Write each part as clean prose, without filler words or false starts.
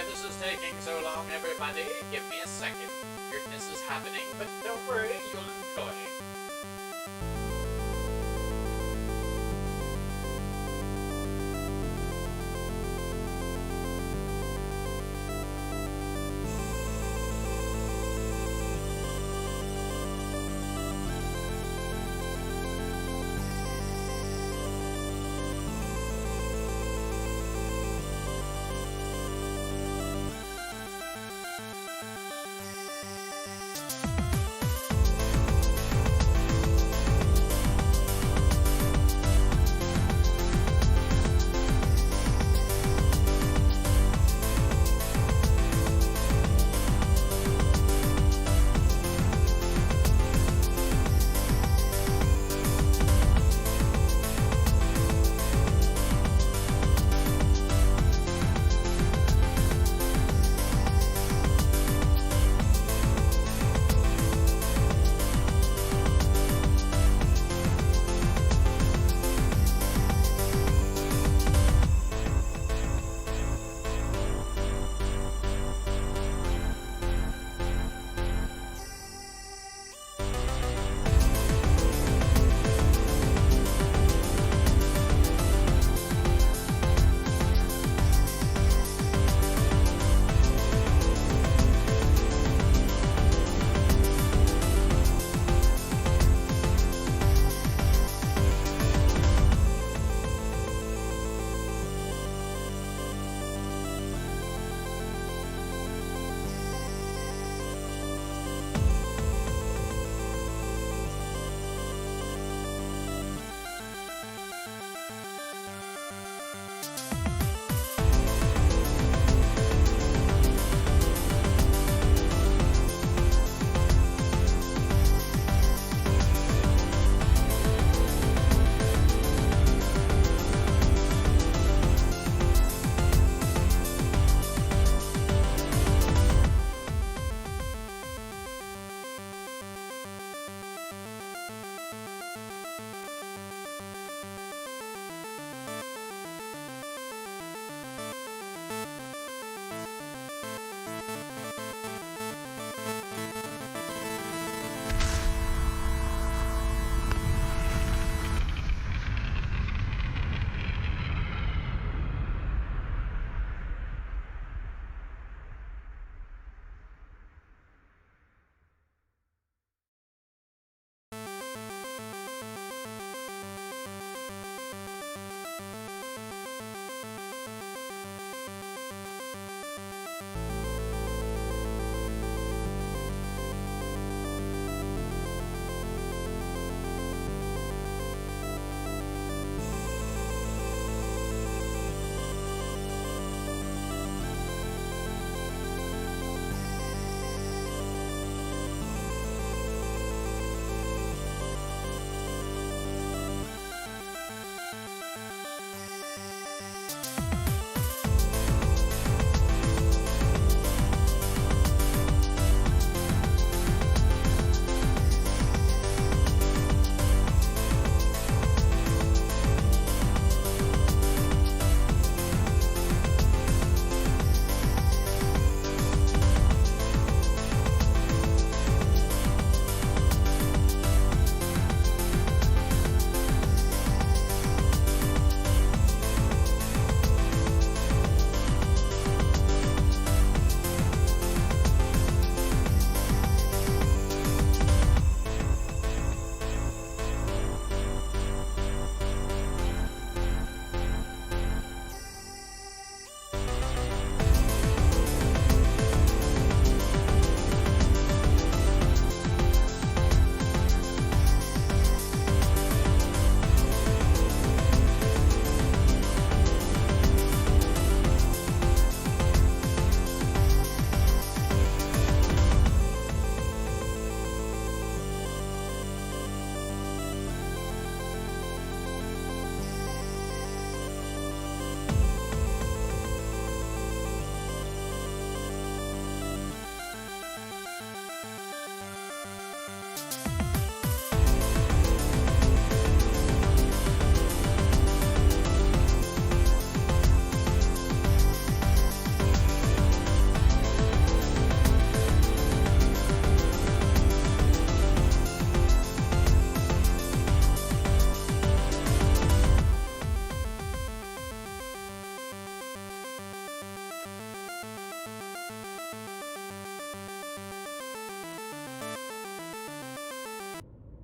this is taking so long, everybody. Give me a second. Weirdness is happening, but don't worry, you'll enjoy.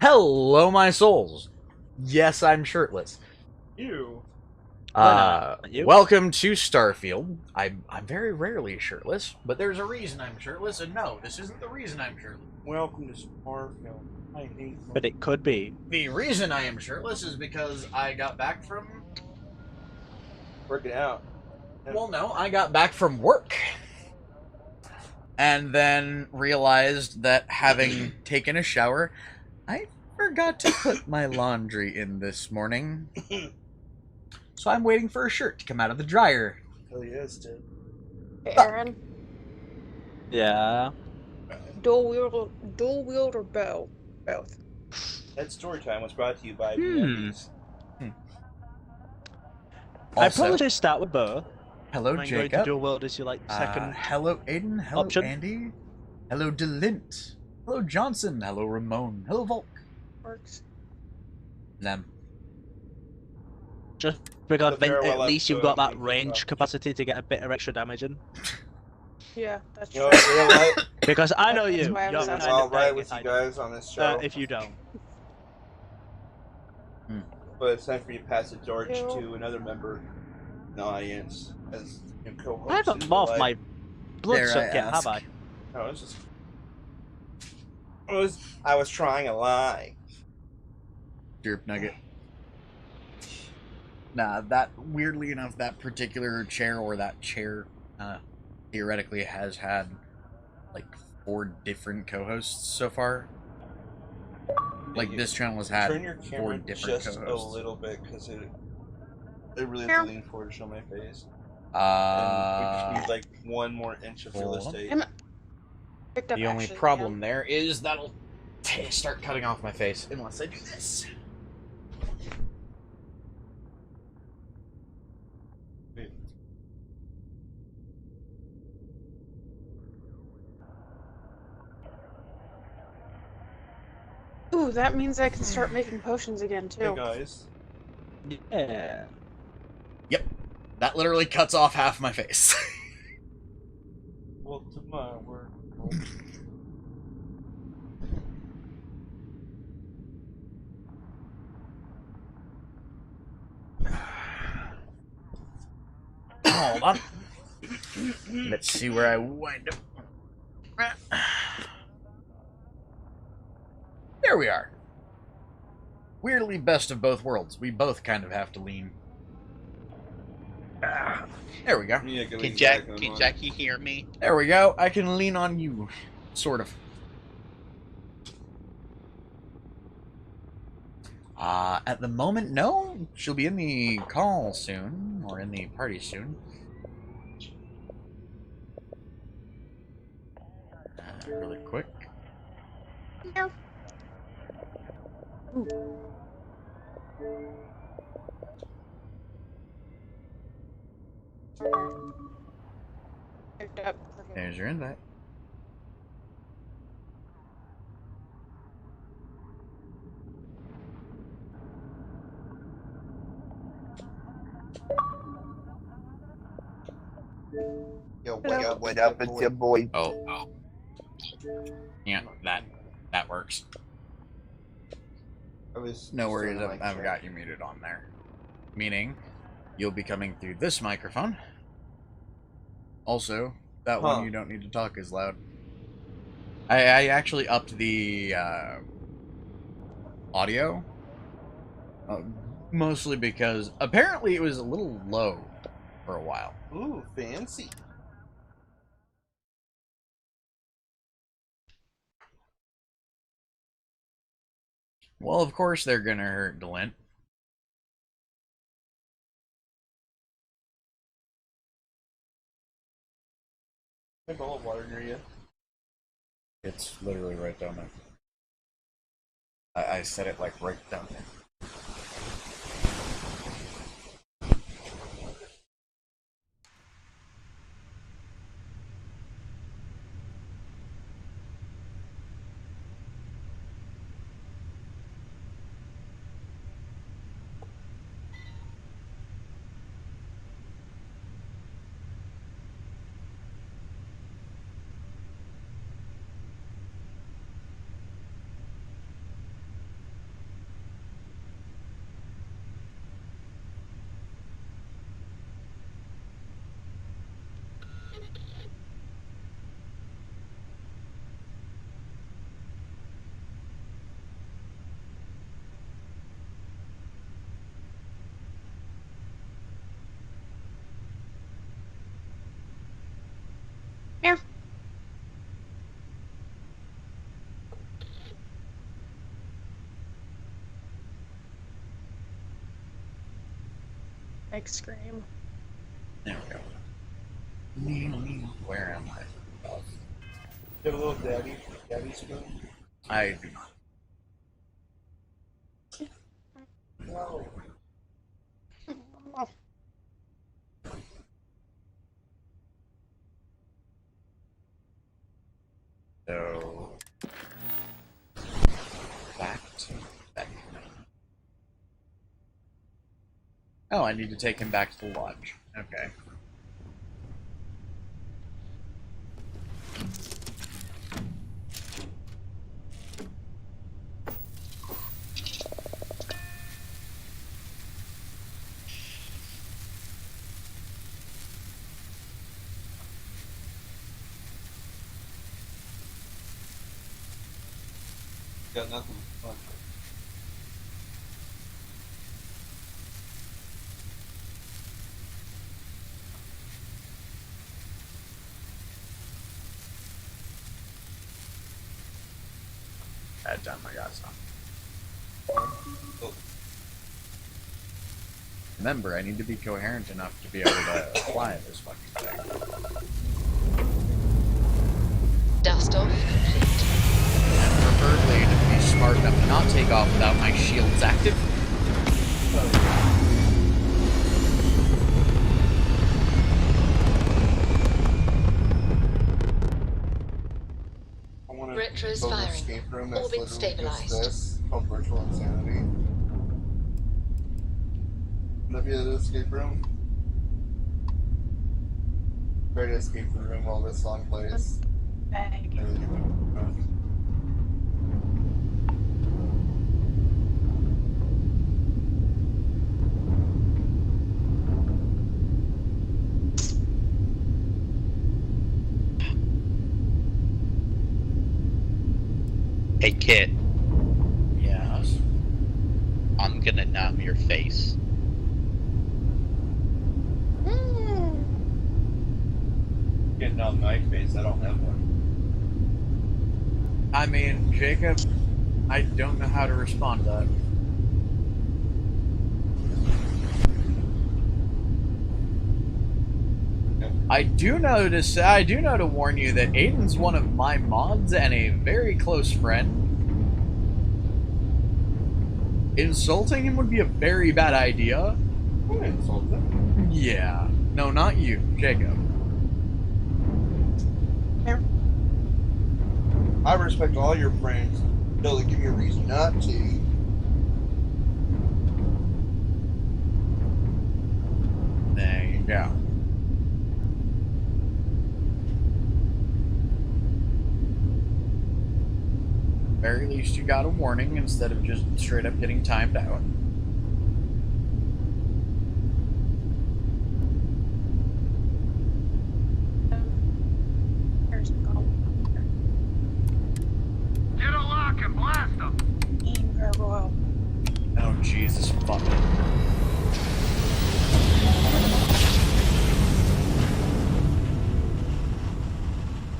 Hello, my souls. Yes, I'm shirtless. You. Welcome to Starfield. I'm very rarely shirtless, but there's a reason I'm shirtless, and no, this isn't the reason I'm shirtless. Welcome to Starfield. I hate. But it could be. The reason I am shirtless is because I got back from... Working out. Well, no, I got back from work. And then realized that having taken a shower, I forgot to put my laundry in this morning. So I'm waiting for a shirt to come out of the dryer. Hell yes, dude. Hey, Aaron, Yeah. dual wield or bow? Both. That story time was brought to you by Hmm. VMs. I'd probably say start with both. Hello, And then go into Jacob. dual world as your second. Hello, Aiden. Hello, option. Andy. Hello, Delint. Hello, Johnson. Hello, Ramon. Hello, Volk. Works. Them. Just because But they're then at well least up you've to got that it. range capacity to get a bit of extra damage in. Yeah, that's You true. know, you know what? Because I know That's you. why I was You're asking. I'll kind of ride dying with you if guys on this show. if you don't. But it's time for you to pass the torch Ew. to another member in the audience as your co-host. I haven't morphed my blood Dare I suck yet, have ask? I? No, it's just. I was trying a lie. Derp Nugget. Nah, that, weirdly enough, that particular chair, or that chair, theoretically has had, like, 4 different co-hosts so far. Like, this channel has had Turn your 4 camera different just co-hosts. a little bit because it really has to lean forward to show my face. And we just need like 1 more inch of real hold on. estate. Picked up The only actually, problem there is that'll start cutting off my face unless I do this. Ooh, that means I can start making potions again too. Hey guys. Yeah. Yep. That literally cuts off half my face. Well, to my work. Hold on. Let's see where I wind up. There we are. Weirdly best of both worlds. We both kind of have to lean. There we go. Can Jackie hear me? There we go. I can lean on you. Sort of. At the moment, no. She'll be in the call soon, or in the party soon. Really quick. No. Picked up. There's your invite. Yo, what up? It's your boy. Oh. Yeah, that works. No worries, I've got you muted on there. Meaning, you'll be coming through this microphone. Also, that one you don't need to talk as loud. I actually upped the audio. Mostly because apparently it was a little low for a while. Ooh, fancy. Well, of course they're gonna hurt Delint. I have a bowl of water near you. It's literally right down there. I set it like right down there. Here. Like scream. There we go. Where am I? You have a little daddy spoon? I do not. No. So back to that. Oh, I need to take him back to the lodge. Okay. Got nothing. Fun. That time I got some. Oh. Remember, I need to be coherent enough to be able to apply this fucking thing. Dust off complete. And preferably to be smart enough to not take off without my shields active. I want Retro's build an firing. escape room that's Orbit literally stabilized. just this, called Virtual Insanity. Would that be the escape room? Try to escape the room while this song plays. Bag. I really do. Hey, Kit, Yes. I'm gonna numb your face. Getting on my face, I don't have one. I mean, Jacob, I don't know how to respond to that. I do know to warn you that Aiden's one of my mods and a very close friend. Insulting him would be a very bad idea. I'm not insulted. Yeah. No, not you, Jacob. I respect all your friends until they give me a reason not to. There you go. Very least you got a warning instead of just straight up getting timed out. Here's a goal. Get a lock and blast them! Eating gargoyle. Oh Jesus fucking.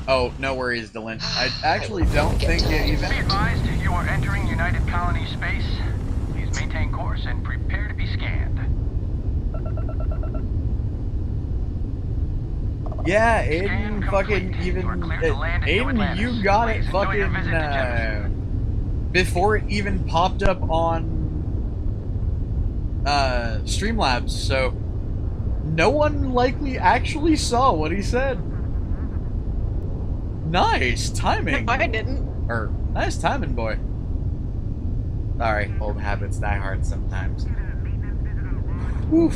Oh, no worries, Dylan. I actually don't think it Be even. advised, you are entering United Colony space. Please maintain course and prepare to be scanned. Yeah, Scan Aiden fucking complete. even. You are cleared to land in New Aiden, Atlantis. you got it Please enjoy your fucking. visit to Jefferson. Before it even popped up on. Streamlabs, so. No one likely actually saw what he said. Nice timing. No, I didn't. Or, nice timing, boy. Sorry, old habits die hard sometimes. Oof.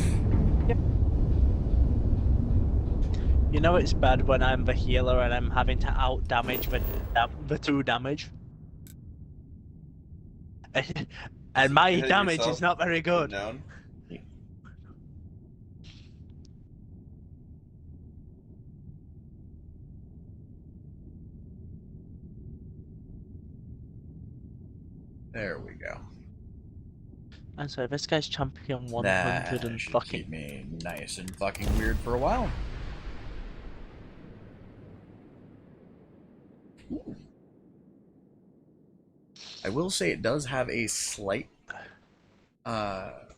You know it's bad when I'm the healer and I'm having to out damage the 2 damage. And my You hit damage yourself? is not very good. Down. There we go. And so this guy's champion 100 That and should fucking. keep me nice and fucking weird for a while. I will say it does have a slight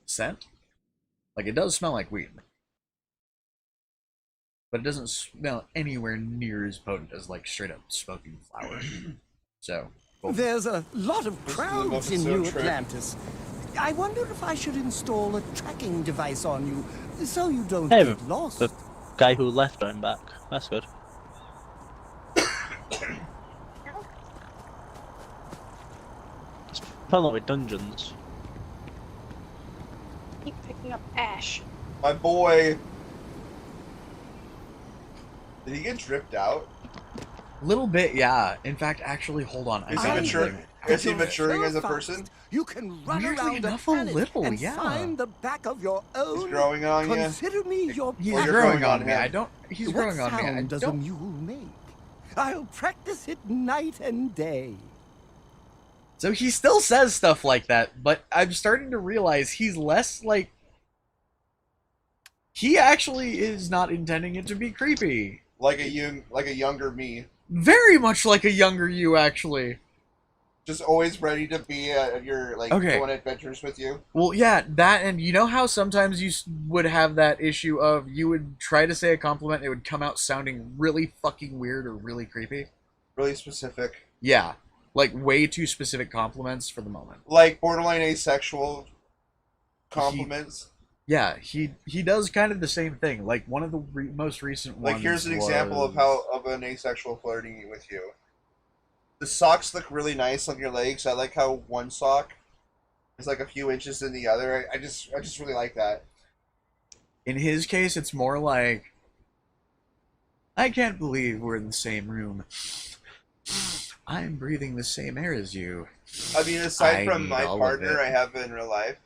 scent. Like, it does smell like weed. But it doesn't smell anywhere near as potent as, like, straight up smoking flower. So, There's a lot of crowds in New Atlantis. I wonder if I should install a tracking device on you, so you don't get lost. The guy who left going back. That's good. It's probably dungeons. Keep picking up ash. My boy. Did he get dripped out? little bit, yeah. In fact, actually, hold on. Is he maturing as a person? You can run Weirdly around enough, the a planet little, and yeah. find the back of your own. He's growing on you. Consider me your He's Or you're growing growing on on me. him. I don't. He's What growing on me. I sound does a don't. mule make? I'll practice it night and day. So he still says stuff like that, but I'm starting to realize he's less like. He actually is not intending it to be creepy. Like a younger me. Very much like a younger you, actually. Just always ready to be at your go on adventures with you. Well, yeah, that, and you know how sometimes you would have that issue of you would try to say a compliment, it would come out sounding really fucking weird or really creepy? Really specific. Yeah, like way too specific compliments for the moment. Like borderline asexual compliments. He does kind of the same thing. Like one of the most recent ones. Like here's an example of an asexual flirting with you. The socks look really nice on your legs. I like how one sock is like a few inches in the other. I just really like that. In his case, it's more like, I can't believe we're in the same room. I'm breathing the same air as you. I mean, aside from my partner I have in real life,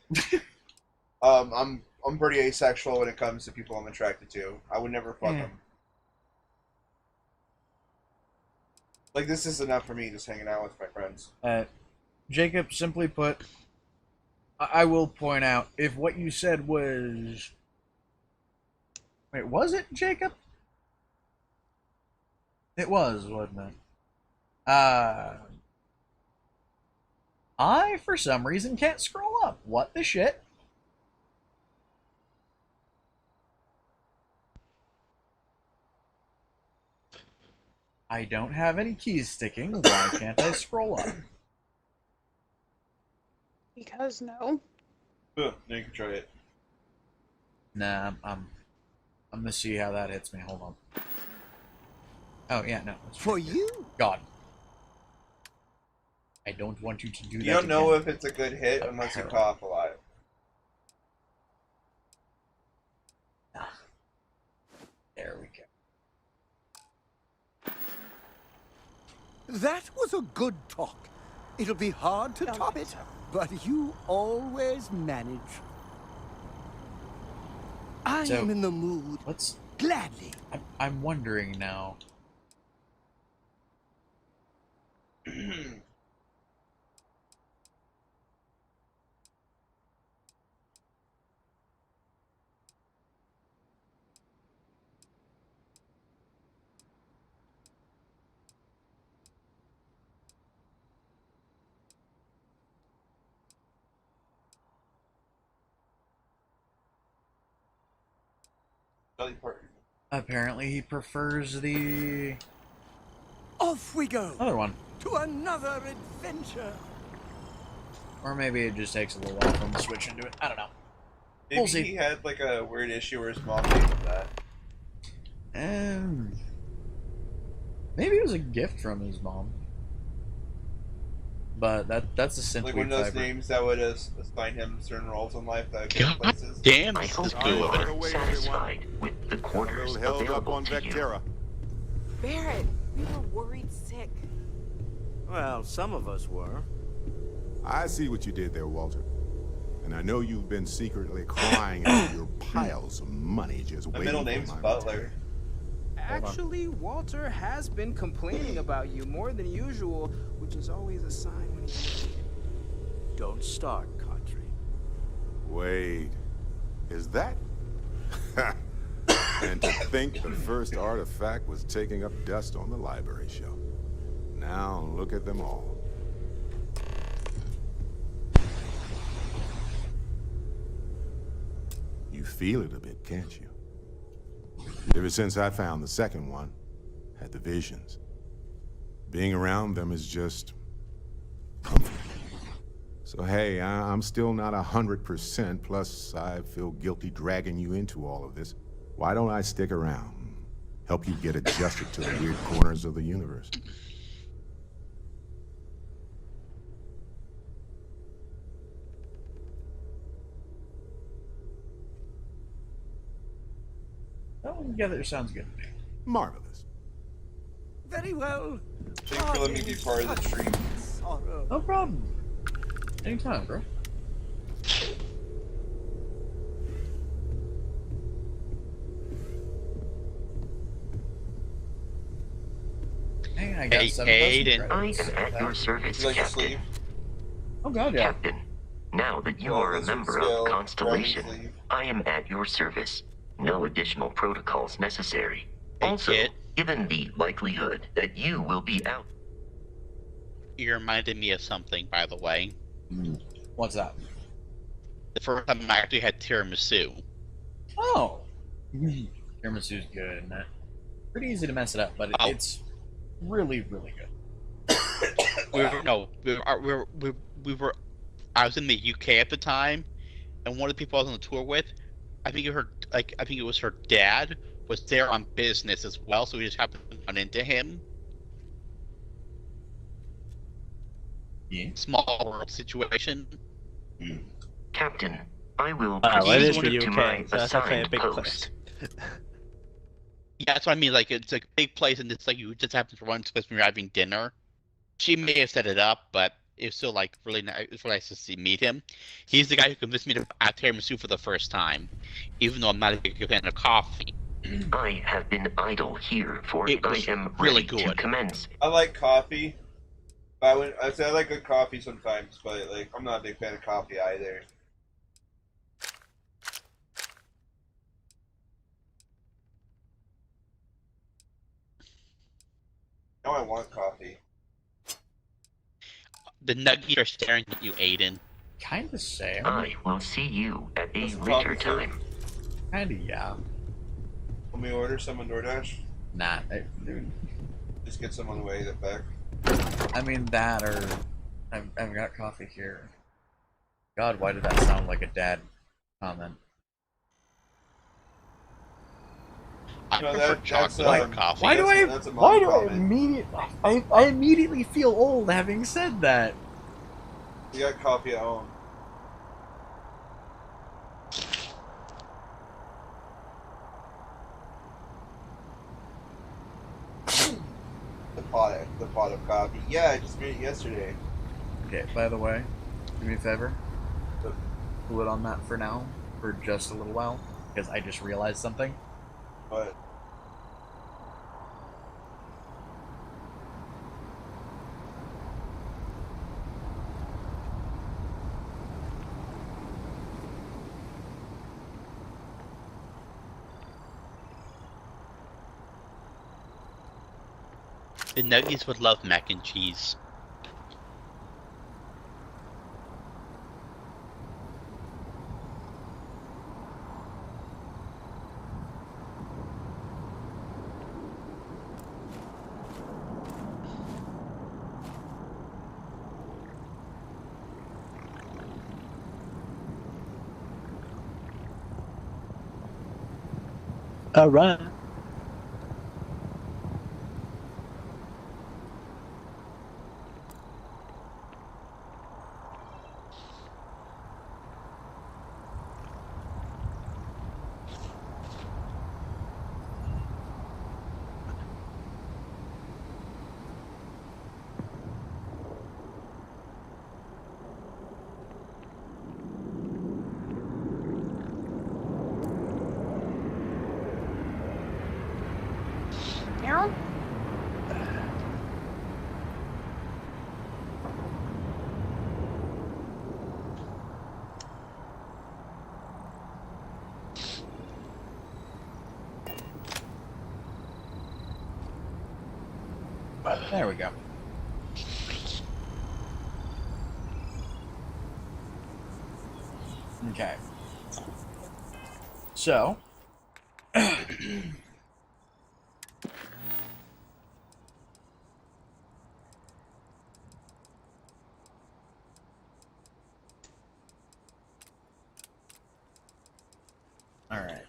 I'm pretty asexual when it comes to people I'm attracted to. I would never fuck them. Like, this is enough for me, just hanging out with my friends. Jacob, simply put, I will point out, if what you said was... Wait, was it, Jacob? It was, wasn't it? I, for some reason, can't scroll up. What the shit? I don't have any keys sticking. Why can't I scroll up? Because no. Now you can try it. Nah, I'm gonna see how that hits me. Hold on. Oh yeah, no. For you? God. I don't want you to do that. You don't know again. if it's a good hit unless you cough a lot. There we go. That was a good talk. It'll be hard to top it, but you always manage. I am in the mood. Let's gladly. I'm wondering now. Apparently he prefers the... Off we go! other one. To another adventure! Or maybe it just takes a little while for him to switch into it. I don't know. Maybe We'll see. he had like a weird issue where his mom hated that. Maybe it was a gift from his mom. But that's a simple like one of those names that would assign him certain roles in life that would God places. damn, this is cool over there. Satisfied with the quarters held up on available to you. Vectera. Barrett, we were worried sick. Well, some of us were. I see what you did there, Walter. And I know you've been secretly crying out your piles of money just My waiting middle for name's my Butler. return. Actually, Walter has been complaining about you more than usual, which is always a sign when he's... Don't start, Country. Wait, is that? And to think the first artifact was taking up dust on the library shelf. Now look at them all. You feel it a bit, can't you? Ever since I found the second one, had the visions. Being around them is just comforting. So hey, I'm still not 100%, plus I feel guilty dragging you into all of this. Why don't I stick around? Help you get adjusted to the weird corners of the universe. That one together sounds good to me. Marvelous. Very well. Thanks for letting me be part of the stream. No problem. Anytime, bro. Hey, I got 7,000 I credits. am at your service, Would you like to Captain. sleep? Oh god, yeah. Captain, now that you Well, are a lizard member scale, of Constellation, dragon sleep. I am at your service. No additional protocols necessary. Also, Kit. given the likelihood that you will be out. You reminded me of something, by the way. What's that? The first time I actually had tiramisu. Oh! Tiramisu's good, isn't it? Pretty easy to mess it up, but it's really, really good. I was in the UK at the time, and one of the people I was on the tour with, I think it was her dad, was there on business as well, so we just happened to run into him. Yeah. Small world situation. Captain, I will Well, it is proceed the to UK, my so that's definitely a assigned big post. place. Yeah, that's what I mean. Like, it's like a big place, and it's like you just happen to run into us when you're having dinner. She may have set it up, but it's still like really nice. It's really nice to meet him. He's the guy who convinced me to have tiramisu for the first time, even though I'm not a big fan of coffee. I have been idle here, for It I was am really ready to good. commence. I like coffee. I'd say I like good coffee sometimes, but like I'm not a big fan of coffee either. Now I want coffee. The nuggies are staring at you, Aiden. Kinda same. I will see you at a Some later coffee, too. time. Kinda, yeah. Let me order some on DoorDash. Nah, dude. Just get some on the way to back. I mean, that or... I've got coffee here. God, why did that sound like a dad comment? I No, prefer that's, chocolate over coffee. Why do I? That's a mom Why do I comment. immediately? I immediately feel old having said that. You got coffee at home. The pot of coffee. Yeah, I just made it yesterday. Okay. By the way, do me a favor. Cool it on that for now, for just a little while, because I just realized something. But The nuggies would love mac and cheese. Alright. Aaron? There we go. Okay. So. Alright.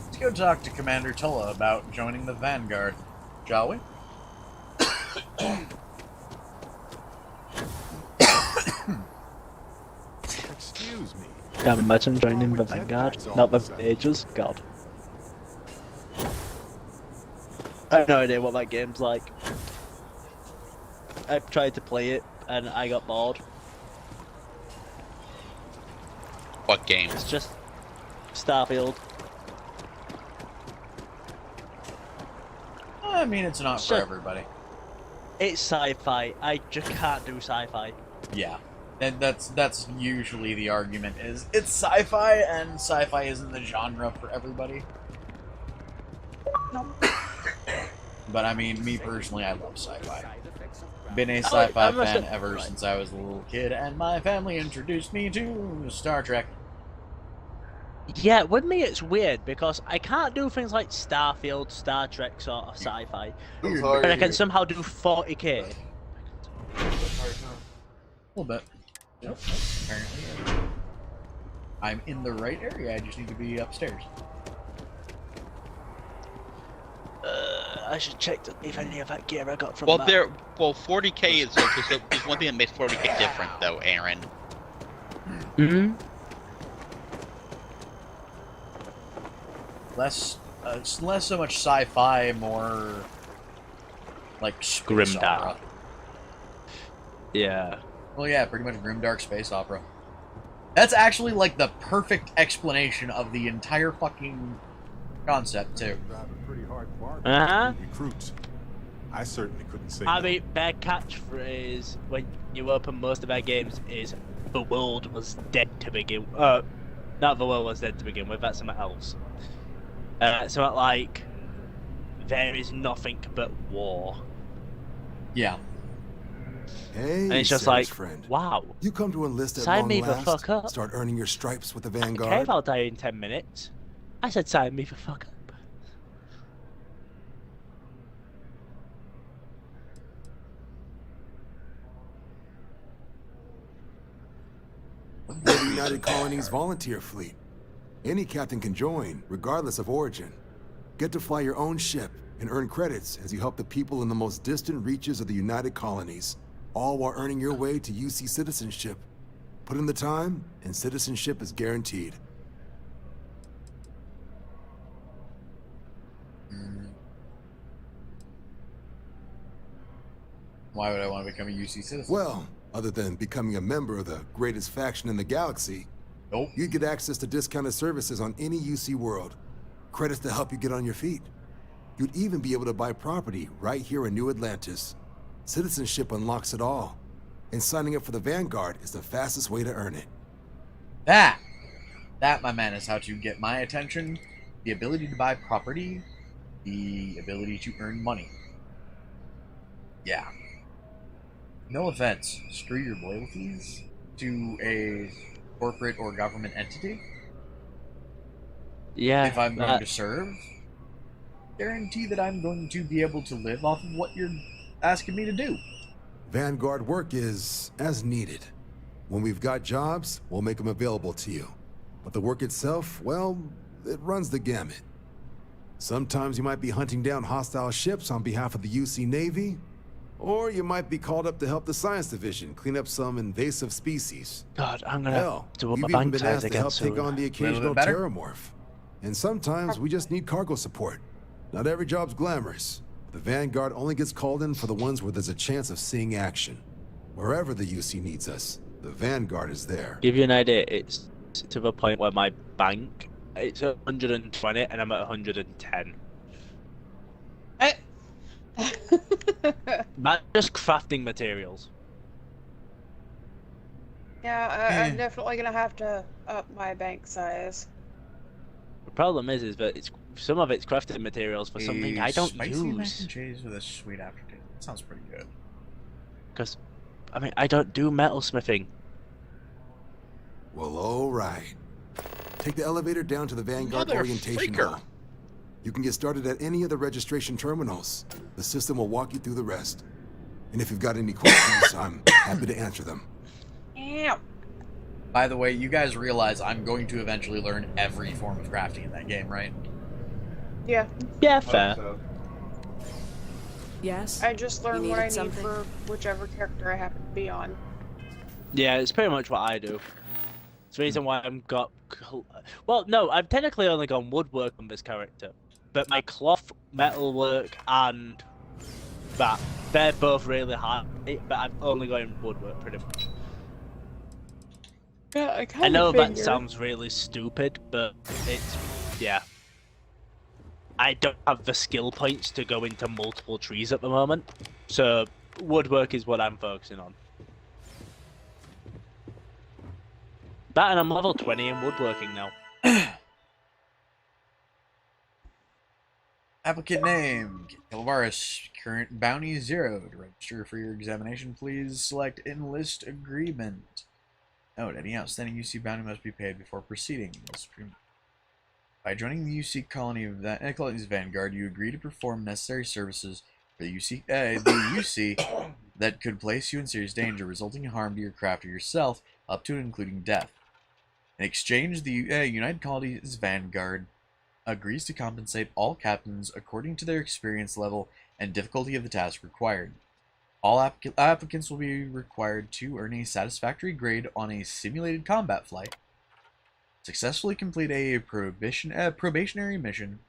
Let's go talk to Commander Tulla about joining the Vanguard, shall we? Excuse me. Can't imagine joining the Vanguard. Not the Ages. God. I have no idea what that game's like. I've tried to play it and I got bored. What game? It's just Starfield. I mean, it's not for everybody. It's sci-fi. I just can't do sci-fi. Yeah. And that's usually the argument, is it's sci-fi, and sci-fi isn't the genre for everybody. Nope. But I mean, me personally, I love sci-fi. Been a sci-fi fan ever since I was a little kid, and my family introduced me to Star Trek. Yeah, with me it's weird because I can't do things like Starfield, Star Trek sort of sci-fi, but I can somehow do 40k. A little bit. Yep. Apparently. I'm in the right area, I just need to be upstairs. I should check to see if any of that gear I got from Well, that. 40k is there's one thing that makes 40k different, though, Aaron. Mm-hmm. Less so much sci-fi, more like space Grimdark. opera. Yeah. Well, yeah, pretty much grimdark space opera. That's actually like the perfect explanation of the entire fucking concept, too. Uh-huh. Recruits. I certainly couldn't say. I mean, their catchphrase when you open most of their games is "The world was dead to begin." Not the world was dead to begin with. That's something else. So like, there is nothing but war. Yeah. Hey, And it's just Sarah's like, friend. wow. You come to enlist at Sign long me the last, fuck up. start earning your stripes with the Vanguard. Okay, I'll die in 10 minutes. I said sign me the fuck up. We're the United Colonies Volunteer Fleet. Any captain can join, regardless of origin. Get to fly your own ship and earn credits as you help the people in the most distant reaches of the United Colonies, all while earning your way to UC citizenship. Put in the time, and citizenship is guaranteed. Why would I want to become a UC citizen? Well, other than becoming a member of the greatest faction in the galaxy, you'd get access to discounted services on any UC world, credits to help you get on your feet. You'd even be able to buy property right here in New Atlantis. Citizenship unlocks it all, and signing up for the Vanguard is the fastest way to earn it. That, my man, is how to get my attention. The ability to buy property, the ability to earn money. Yeah. No offense, screw your loyalties to a corporate or government entity. Yeah. If I'm going to serve, guarantee that I'm going to be able to live off of what you're asking me to do. Vanguard work is as needed. When we've got jobs, we'll make them available to you. But the work itself, well, it runs the gamut. Sometimes you might be hunting down hostile ships on behalf of the UC Navy, or you might be called up to help the Science Division clean up some invasive species. God, I'm gonna Hell, do up you've a even bank been size asked to again help soon. take on the occasional terramorph. And sometimes we just need cargo support. Not every job's glamorous. The Vanguard only gets called in for the ones where there's a chance of seeing action. Wherever the UC needs us, the Vanguard is there. Give you an idea, it's to the point where my bank, it's at 120 and I'm at 110. That's just crafting materials. Yeah, I'm definitely gonna have to up my bank size. The problem is that it's some of it's crafting materials for something I don't spicy mac use. and cheese with a sweet aftertaste. That sounds pretty good. Because, I mean, I don't do metalsmithing. Well, all right. Take the elevator down to the Vanguard orientation hall. You can get started at any of the registration terminals. The system will walk you through the rest. And if you've got any questions, I'm happy to answer them. Yeah. By the way, you guys realize I'm going to eventually learn every form of crafting in that game, right? Yeah. Yeah, fair. Yes. I just learned You what I needed need something? for whichever character I happen to be on. Yeah, it's pretty much what I do. It's the reason why I've got... Well, no, I've technically only gone woodwork on this character. But my cloth, metalwork, and that, they're both really high. But I've only gone woodwork, pretty much. Yeah, I kind I of know figured. that sounds really stupid, but it's... Yeah. I don't have the skill points to go into multiple trees at the moment. So, woodwork is what I'm focusing on. That and I'm level 20 in woodworking now. Applicant name, Kilvaris. Current bounty 0. To register for your examination, please select Enlist Agreement. Note, any outstanding UC bounty must be paid before proceeding. By joining the UC colony of colony's Vanguard, you agree to perform necessary services for the UC that could place you in serious danger, resulting in harm to your craft or yourself, up to and including death. In exchange, the United Colony's Vanguard agrees to compensate all captains according to their experience level and difficulty of the task required. All applicants will be required to earn a satisfactory grade on a simulated combat flight, successfully complete a probationary mission,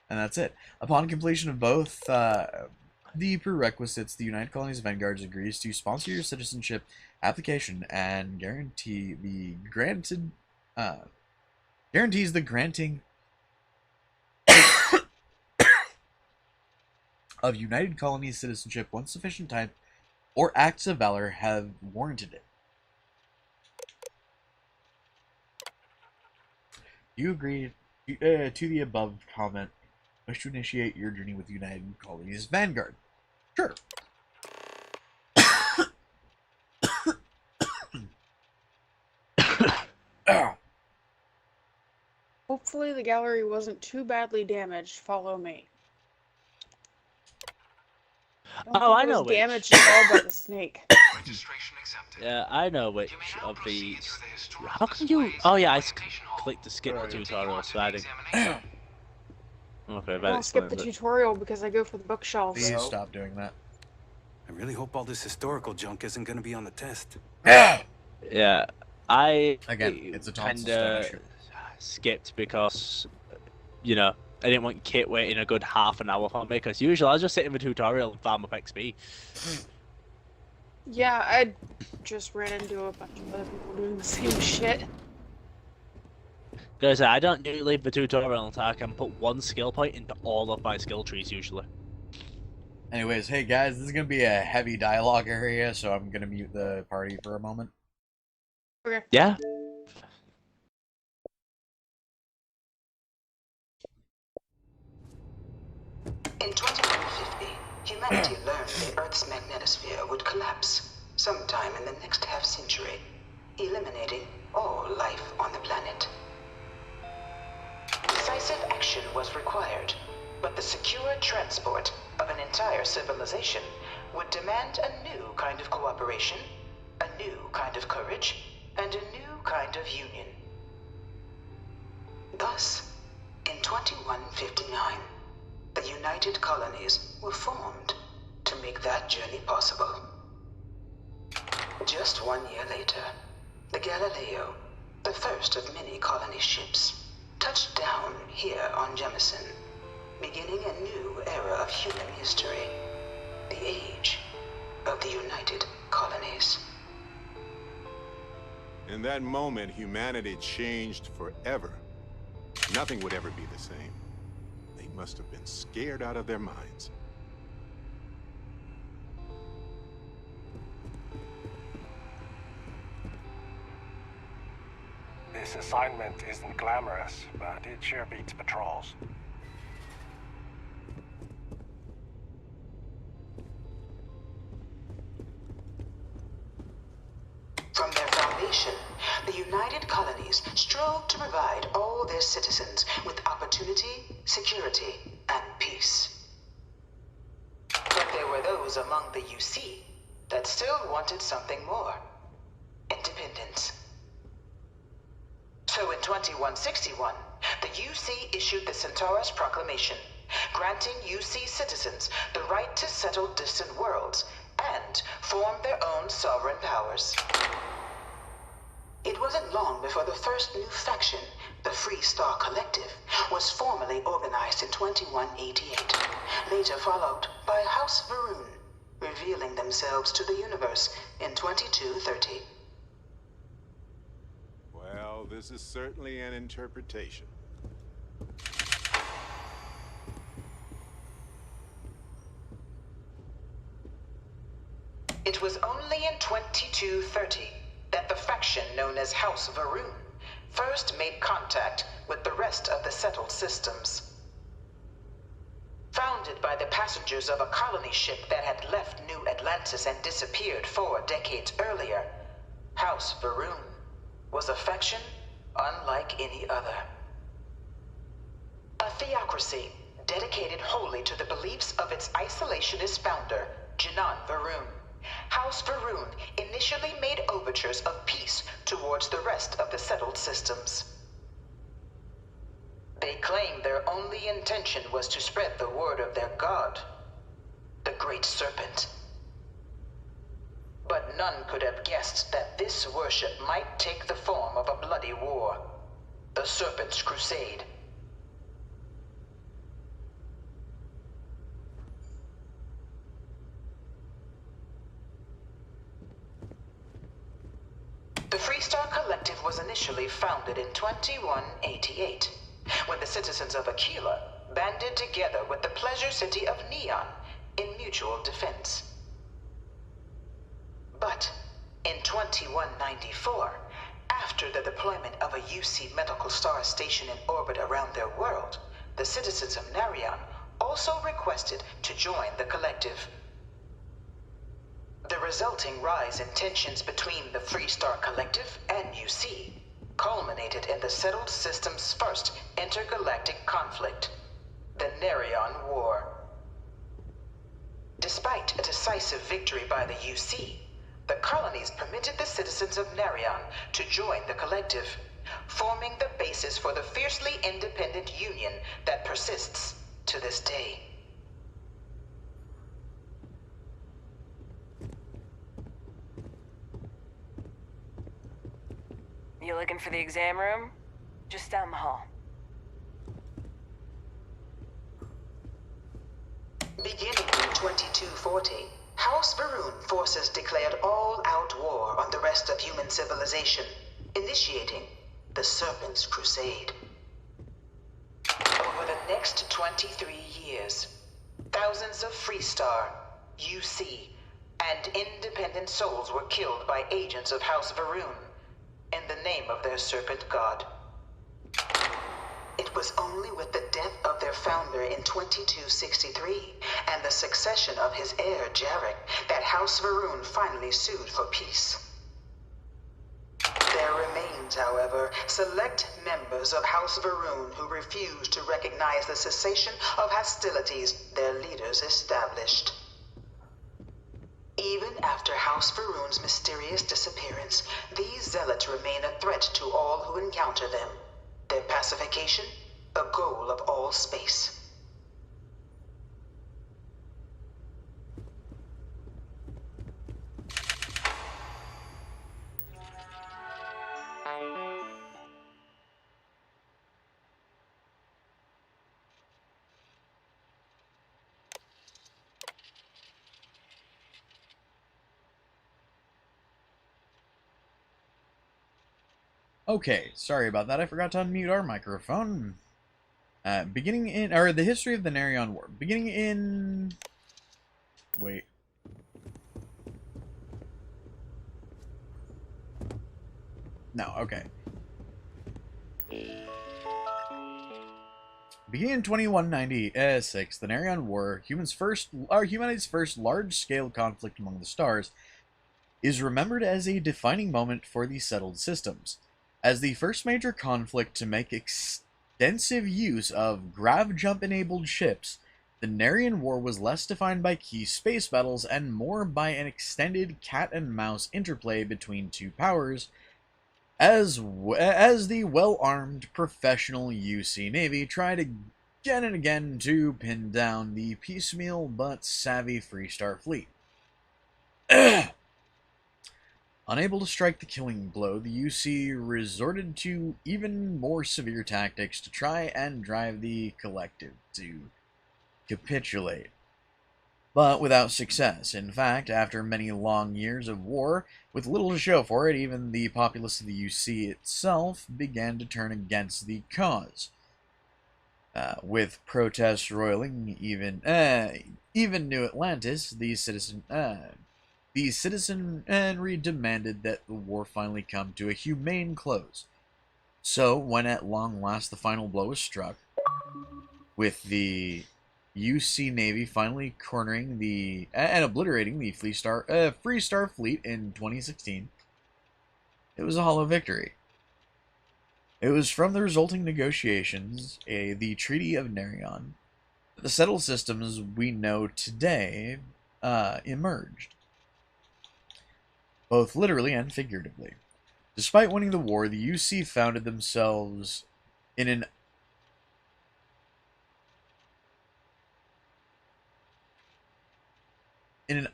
and that's it. Upon completion of both the prerequisites, the United Colonies Vanguard agrees to sponsor your citizenship application and guarantees the granting of United Colonies citizenship once sufficient time or acts of valor have warranted it. You agree to the above comment. Wish to initiate your journey with United Colonies Vanguard? Sure. Hopefully the gallery wasn't too badly damaged. Follow me. Oh, I know It was which. damaged at all by the snake. Yeah, I know which of these. How can you? Oh yeah, I clicked to skip the tutorial, so I didn't. Okay, I that won't skip the explains it. tutorial because I go for the bookshelves. Please stop doing that. I really hope all this historical junk isn't going to be on the test. Yeah, I it's a tonsil stone kinda issue. skipped because, you know, I didn't want Kit waiting a good half an hour for me, because usually I'll just sit in the tutorial and farm up XP. Yeah, I just ran into a bunch of other people doing the same shit. Because I don't do leave the tutorial until I can put one skill point into all of my skill trees usually. Anyways, hey guys, this is going to be a heavy dialogue area, so I'm going to mute the party for a moment. Okay. Yeah. In 2150, humanity learned the Earth's magnetosphere would collapse sometime in the next half-century, eliminating all life on the planet. Decisive action was required, but the secure transport of an entire civilization would demand a new kind of cooperation, a new kind of courage, and a new kind of union. Thus, in 2159, the United Colonies were formed to make that journey possible. Just 1 year later, the Galileo, the first of many colony ships, touched down here on Jemison, beginning a new era of human history, the age of the United Colonies. In that moment, humanity changed forever. Nothing would ever be the same. They must have been scared out of their minds. This assignment isn't glamorous, but it sure beats patrols. From their foundation, the United Colonies strove to provide all their citizens with opportunity, security, and peace. But there were those among the UC that still wanted something more. Independence. So in 2161, the UC issued the Centaurus Proclamation, granting UC citizens the right to settle distant worlds and form their own sovereign powers. It wasn't long before the first new faction, the Free Star Collective, was formally organized in 2188, later followed by House Varun, revealing themselves to the universe in 2230. Well, this is certainly an interpretation. It was only in 2230 that the faction known as House Varun first made contact with the rest of the settled systems. Founded by the passengers of a colony ship that had left New Atlantis and disappeared 4 decades earlier, House Varun was a faction unlike any other. A theocracy dedicated wholly to the beliefs of its isolationist founder, Janan Varun. House Varun initially made overtures of peace towards the rest of the settled systems. They claimed their only intention was to spread the word of their god, the Great Serpent. But none could have guessed that this worship might take the form of a bloody war, the Serpent's Crusade. The Freestar Collective was initially founded in 2188, when the citizens of Aquila banded together with the pleasure city of Neon in mutual defense. But in 2194, after the deployment of a UC medical star station in orbit around their world, the citizens of Narion also requested to join the collective. The resulting rise in tensions between the Freestar Collective and UC culminated in the settled system's first intergalactic conflict, the Narion War. Despite a decisive victory by the UC, the colonies permitted the citizens of Narion to join the collective, forming the basis for the fiercely independent union that persists to this day. You looking for the exam room? Just down the hall. Beginning in 2240, House Varun forces declared all-out war on the rest of human civilization, initiating the Serpent's Crusade. Over the next 23 years, thousands of Freestar, UC, and independent souls were killed by agents of House Varun in the name of their serpent god. It was only with the death of their founder in 2263 and the succession of his heir, Jarek, that House Varun finally sued for peace. There remains, however, select members of House Varun who refuse to recognize the cessation of hostilities their leaders established. Even after House Varun's mysterious disappearance, these zealots remain a threat to all who encounter them. Their pacification, a goal of all space. Okay, sorry about that. I forgot to unmute our microphone. Beginning in, or the history of the Narion War. Beginning in... Wait. No, okay. Beginning in 2196, the Nerion War, humanity's first large-scale conflict among the stars, is remembered as a defining moment for the settled systems. As the first major conflict to make extensive use of grav-jump-enabled ships, the Nerion War was less defined by key space battles and more by an extended cat-and-mouse interplay between two powers, as the well-armed professional UC Navy tried again and again to pin down the piecemeal but savvy Freestar fleet. Unable to strike the killing blow, the UC resorted to even more severe tactics to try and drive the collective to capitulate, but without success. In fact, after many long years of war, with little to show for it, even the populace of the UC itself began to turn against the cause. With protests roiling, even New Atlantis, the citizenry demanded that the war finally come to a humane close. So, when at long last the final blow was struck, with the UC Navy finally cornering and obliterating the Freestar fleet in 2016, it was a hollow victory. It was from the resulting negotiations, the Treaty of Nerion, that the settled systems we know today emerged, both literally and figuratively. Despite winning the war, the UC founded themselves in an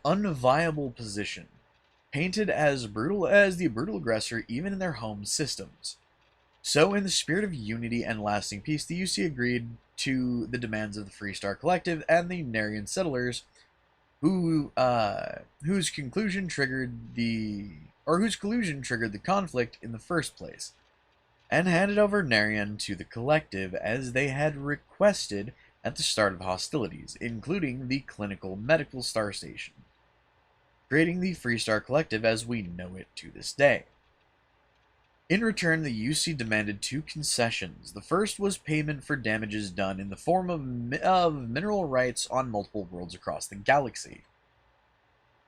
unviable position, painted as the brutal aggressor even in their home systems. So, in the spirit of unity and lasting peace, the UC agreed to the demands of the Freestar Collective and the Nerion settlers, whose collusion triggered the conflict in the first place, and handed over Nerion to the Collective as they had requested at the start of hostilities, including the clinical medical star station, creating the Freestar Collective as we know it to this day. In return, the UC demanded two concessions. The first was payment for damages done in the form of mineral rights on multiple worlds across the galaxy.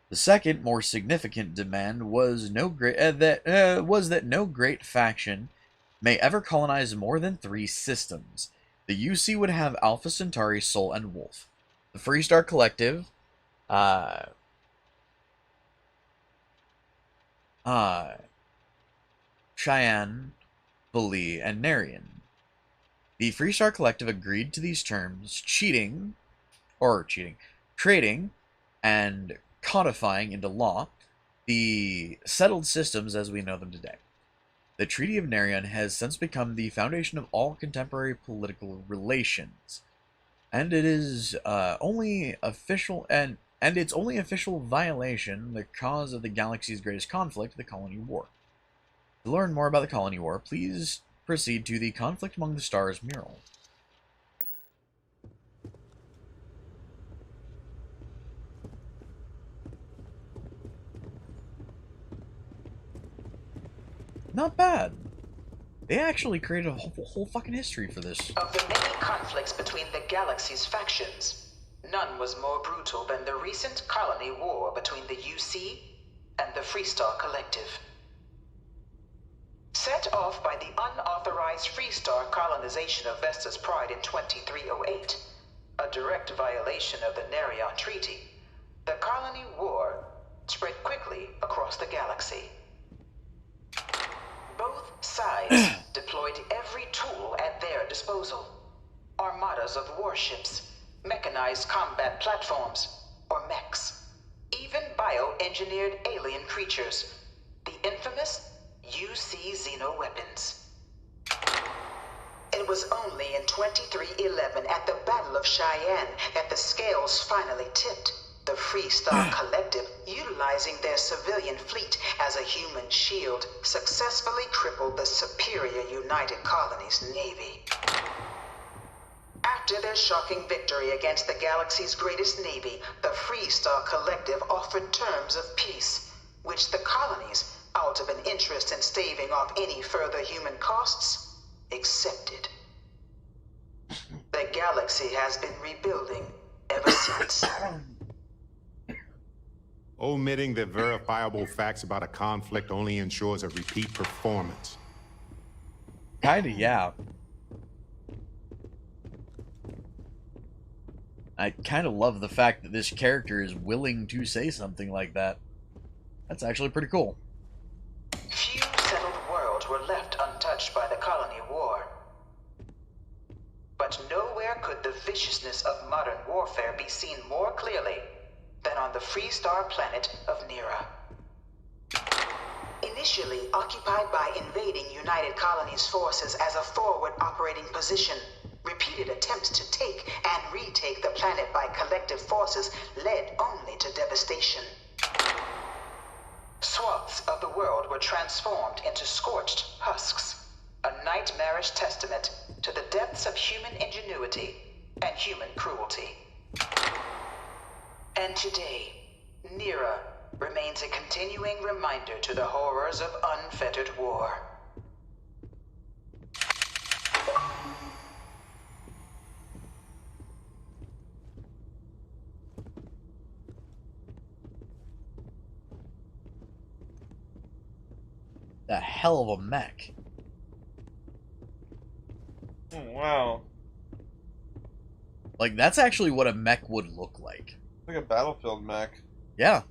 The second, more significant demand was that no great faction may ever colonize more than 3 systems. The UC would have Alpha Centauri, Sol, and Wolf. The Freestar Collective, Cheyenne, Bali, and Nerion. The Freestar Collective agreed to these terms, creating and codifying into law the settled systems as we know them today. The Treaty of Nerion has since become the foundation of all contemporary political relations, and it is its only official violation the cause of the galaxy's greatest conflict, the Colony War. To learn more about the Colony War, please proceed to the Conflict Among the Stars mural. Not bad. They actually created a whole fucking history for this. Of the many conflicts between the galaxy's factions, none was more brutal than the recent colony war between the UC and the Freestar Collective. Set off by the unauthorized Freestar colonization of Vesta's Pride in 2308, a direct violation of the Nerion Treaty, the colony war spread quickly across the galaxy. Both sides deployed every tool at their disposal. Armadas of warships, mechanized combat platforms, or mechs. Even bioengineered alien creatures. The infamous UC Xeno-weapons. It was only in 2311 at the Battle of Cheyenne that the scales finally tipped. The Freestar Collective, utilizing their civilian fleet as a human shield, successfully crippled the superior United Colonies Navy. After their shocking victory against the galaxy's greatest navy, the Freestar Collective offered terms of peace, which the colonies, out of an interest in staving off any further human costs, accepted. The galaxy has been rebuilding ever since. Omitting the verifiable facts about a conflict only ensures a repeat performance. Kinda, yeah. I kind of love the fact that this character is willing to say something like that. That's actually pretty cool. Few settled worlds were left untouched by the colony war. But nowhere could the viciousness of modern warfare be seen more clearly than on the Freestar planet of Nira. Initially occupied by invading United Colonies forces as a forward operating position, repeated attempts to take and retake the planet by collective forces led only to devastation. Swaths of the world were transformed into scorched husks, a nightmarish testament to the depths of human ingenuity and human cruelty. And today, Nira remains a continuing reminder to the horrors of unfettered war. A hell of a mech. Oh, wow. Like, that's actually what a mech would look like. Like a Battlefield mech. Yeah.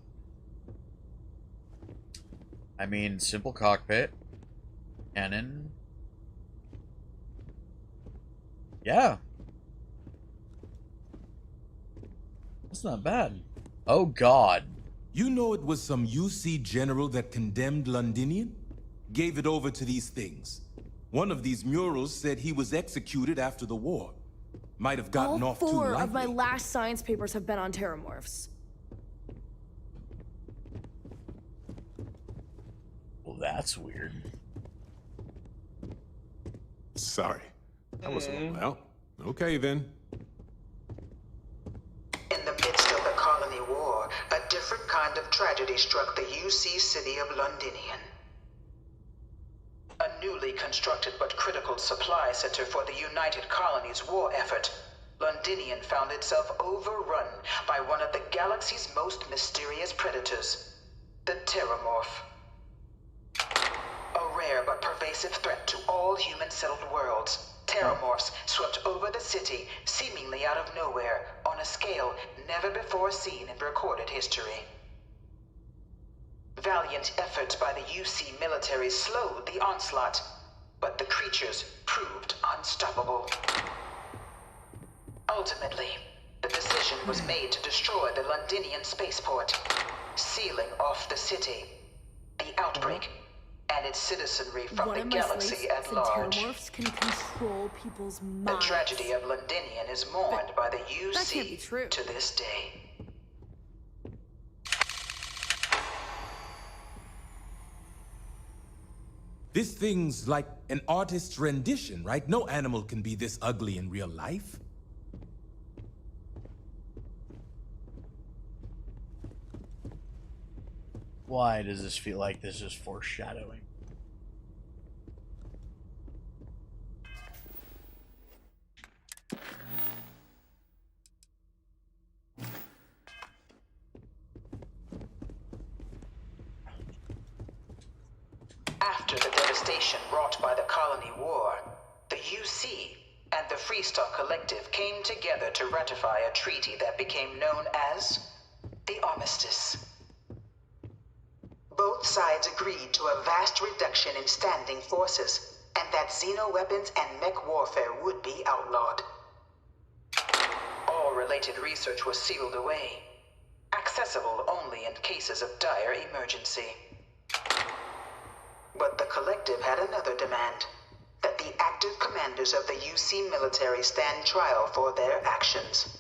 I mean, simple cockpit. Cannon. Yeah. That's not bad. Oh, God. You know it was some UC general that condemned Londinian? Gave it over to these things. One of these murals said he was executed after the war. Might have gotten off too lightly. All 4 of my last science papers have been on terramorphs. Well, that's weird. Sorry. That was a little help. Okay, then. In the midst of the colony war, a different kind of tragedy struck the UC city of Londinian. A newly constructed but critical supply center for the United Colonies' war effort, Londinian found itself overrun by one of the galaxy's most mysterious predators, the Terramorph. A rare but pervasive threat to all human-settled worlds, Terramorphs swept over the city, seemingly out of nowhere, on a scale never before seen in recorded history. Valiant efforts by the UC military slowed the onslaught, but the creatures proved unstoppable. Ultimately, the decision was made to destroy the Londinian spaceport, sealing off the city, the outbreak, and its citizenry from the galaxy at large. Terramorphs can control people's minds. The tragedy of Londinian is mourned by the UC to this day. This thing's like an artist's rendition, right? No animal can be this ugly in real life. Why does this feel like this is foreshadowing? After the devastation wrought by the colony war, the UC and the Freestar Collective came together to ratify a treaty that became known as the Armistice. Both sides agreed to a vast reduction in standing forces, and that xeno-weapons and mech warfare would be outlawed. All related research was sealed away, accessible only in cases of dire emergency. But the Collective had another demand, that the active commanders of the UC military stand trial for their actions.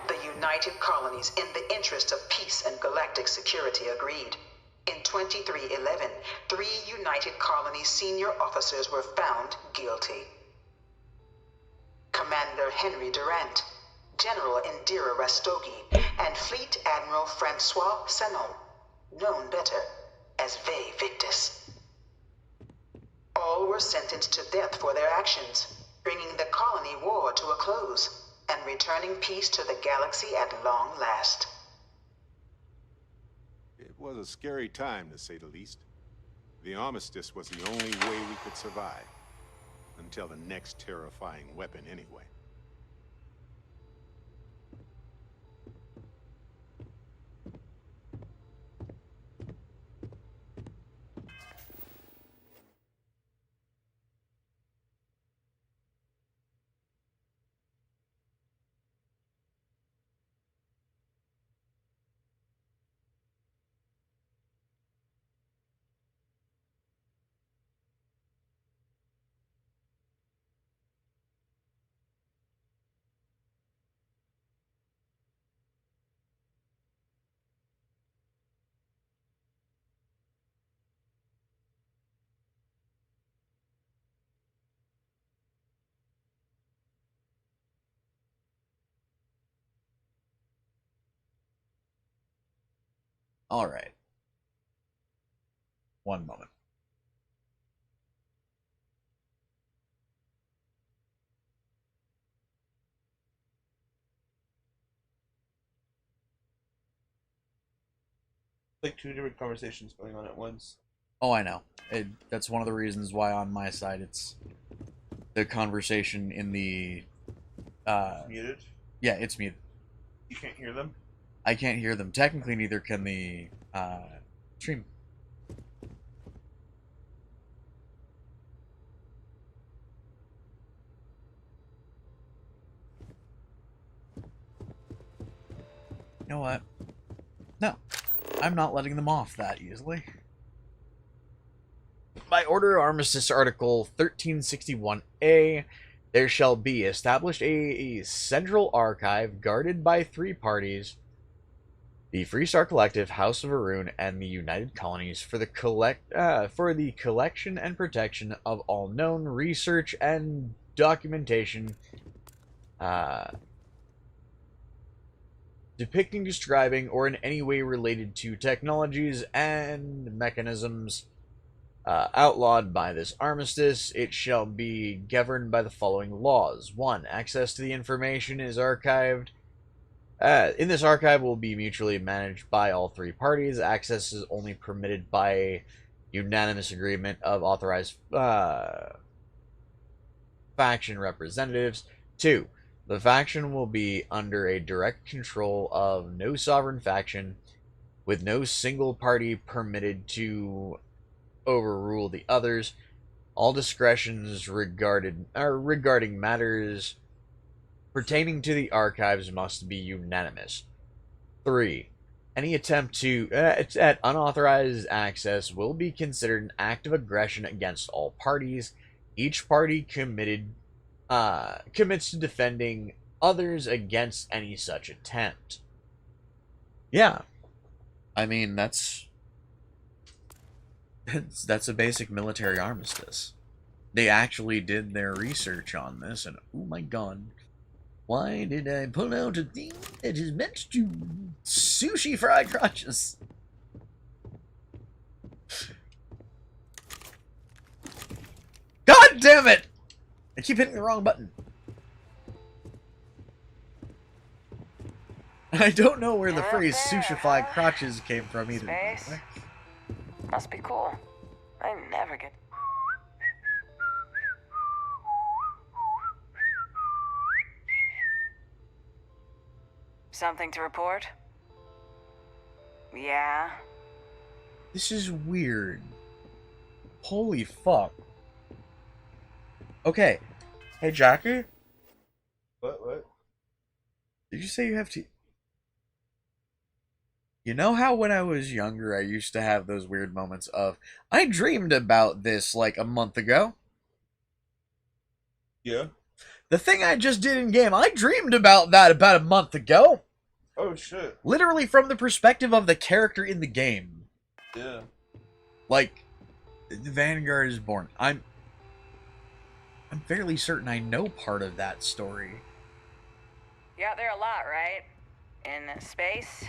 The United Colonies, in the interest of peace and galactic security, agreed. In 2311, 3 United Colonies senior officers were found guilty. Commander Henry Durant, General Indira Rastogi, and Fleet Admiral Francois Sanon, known better as Ve Victus. All were were sentenced to death for their actions, bringing the colony war to a close and returning peace to the galaxy at long last. It was a scary time, to say the least. The armistice was the only way we could survive. Until the next terrifying weapon, anyway. All right. One moment. Like two different conversations going on at once. Oh, I know. That's one of the reasons why on my side it's the conversation in the muted? Yeah, it's muted. You can't hear them? I can't hear them. Technically, neither can the stream. You know what? No. I'm not letting them off that easily. By order Armistice Article 1361A, there shall be established a central archive guarded by 3 parties, the Freestar Collective, House of Arun, and the United Colonies for the collection and protection of all known research and documentation depicting, describing, or in any way related to technologies and mechanisms outlawed by this armistice. It shall be governed by the following laws. 1. Access to the information is archived. In this archive will be mutually managed by all 3 parties. Access is only permitted by unanimous agreement of authorized faction representatives. 2. The faction will be under a direct control of no sovereign faction, with no single party permitted to overrule the others. All discretions regarding matters pertaining to the archives must be unanimous. 3. Any attempt at unauthorized access will be considered an act of aggression against all parties. Each party commits to defending others against any such attempt. Yeah. I mean, that's a basic military armistice. They actually did their research on this, and oh my god, why did I pull out a thing that is meant to sushi fried crotches? God damn it! I keep hitting the wrong button. I don't know where the phrase sushi-fried crotches came from either. Space? Must be cool. I never get... Something to report? Yeah? This is weird. Holy fuck. Okay. Hey, Jackie? What? Did you say you have to... You know how when I was younger I used to have those weird moments of, I dreamed about this like a month ago? Yeah. The thing I just did in game, I dreamed about that about a month ago. Oh shit. Literally from the perspective of the character in the game. Yeah. Like, the Vanguard is born. I'm fairly certain I know part of that story. You're out there a lot, right? In space?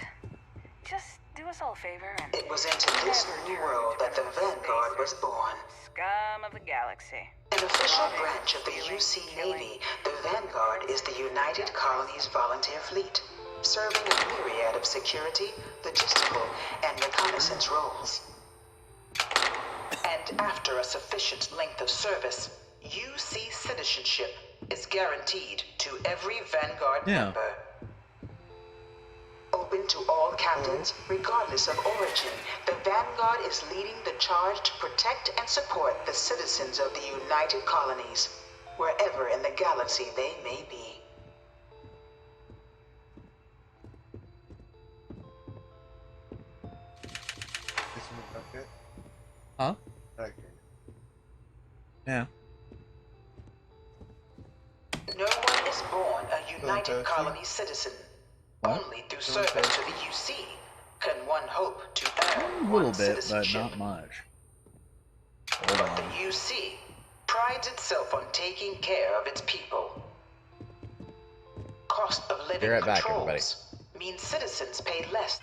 Just do us all a favor and... It was into this new world that the Vanguard was born. scum of the galaxy. An official branch of the UC Navy, the Vanguard is the United Colonies Volunteer Fleet, serving a myriad of security, logistical, and reconnaissance roles. And after a sufficient length of service, UC citizenship is guaranteed to every Vanguard member. Open to all captains, regardless of origin, the Vanguard is leading the charge to protect and support the citizens of the United Colonies, wherever in the galaxy they may be. Huh? Okay. Yeah. No one is born a United Colony citizen. What? Only through service to the UC can one hope to earn A little one's bit, but citizenship. not much. But the UC prides itself on taking care of its people. Cost of living Be right back, controls means citizens pay less.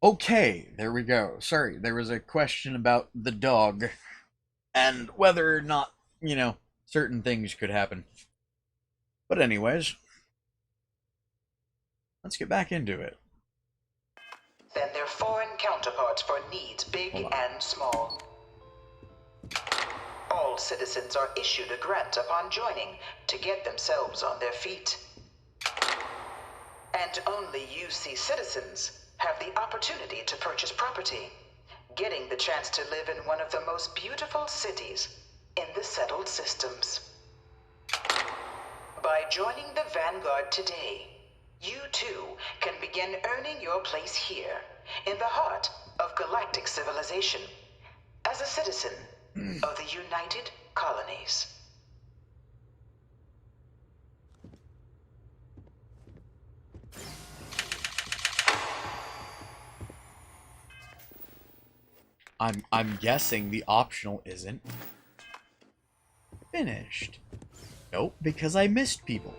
Okay, there we go. Sorry, there was a question about the dog and whether or not, certain things could happen. But anyways, let's get back into it. Than their foreign counterparts for needs big and small. All citizens are issued a grant upon joining to get themselves on their feet. And only UC citizens have the opportunity to purchase property, getting the chance to live in one of the most beautiful cities in the settled systems. By joining the Vanguard today, you too can begin earning your place here, in the heart of galactic civilization, as a citizen of the United Colonies. I'm guessing the optional isn't finished. Nope, because I missed people.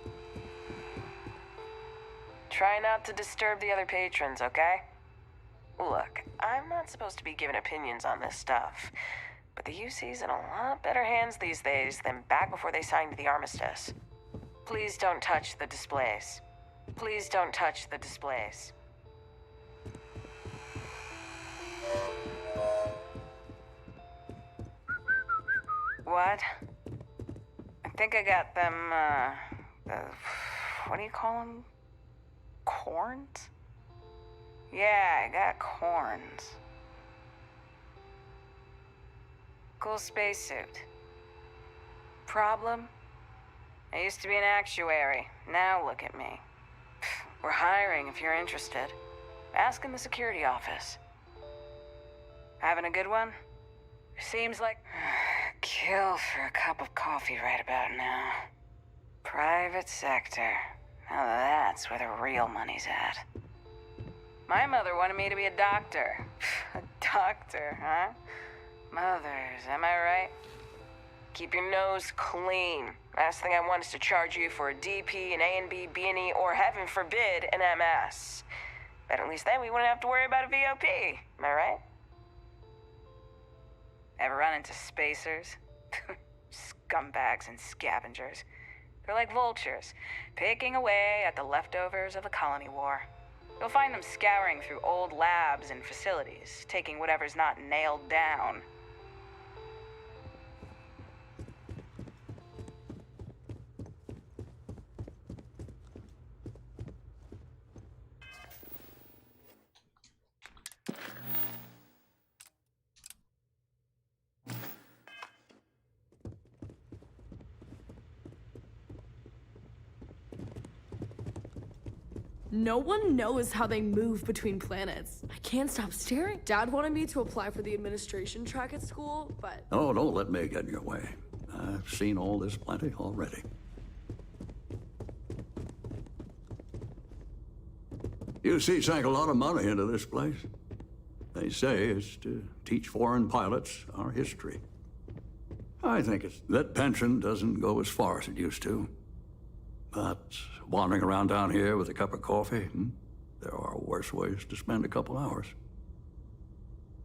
Try not to disturb the other patrons, okay? Look, I'm not supposed to be giving opinions on this stuff, but the UC's in a lot better hands these days than back before they signed the armistice. Please don't touch the displays. Please don't touch the displays. What? I think I got them, what do you call them? Corns? Yeah, I got corns. Cool spacesuit. Problem? I used to be an actuary. Now look at me. We're hiring if you're interested. Ask in the security office. Having a good one? Seems like... Kill for a cup of coffee right about now. Private sector. Now that's where the real money's at. My mother wanted me to be a doctor. A doctor, huh? Mothers, am I right? Keep your nose clean. Last thing I want is to charge you for a DP, an A&B, B&E, or heaven forbid, an MS. But at least then we wouldn't have to worry about a VOP. Am I right? Ever run into spacers? Scumbags and scavengers. They're like vultures, picking away at the leftovers of the colony war. You'll find them scouring through old labs and facilities, taking whatever's not nailed down. No one knows how they move between planets. I can't stop staring. Dad wanted me to apply for the administration track at school, but... Oh, don't let me get in your way. I've seen all this plenty already. UC sank a lot of money into this place. They say it's to teach foreign pilots our history. I think that pension doesn't go as far as it used to. But wandering around down here with a cup of coffee, there are worse ways to spend a couple hours.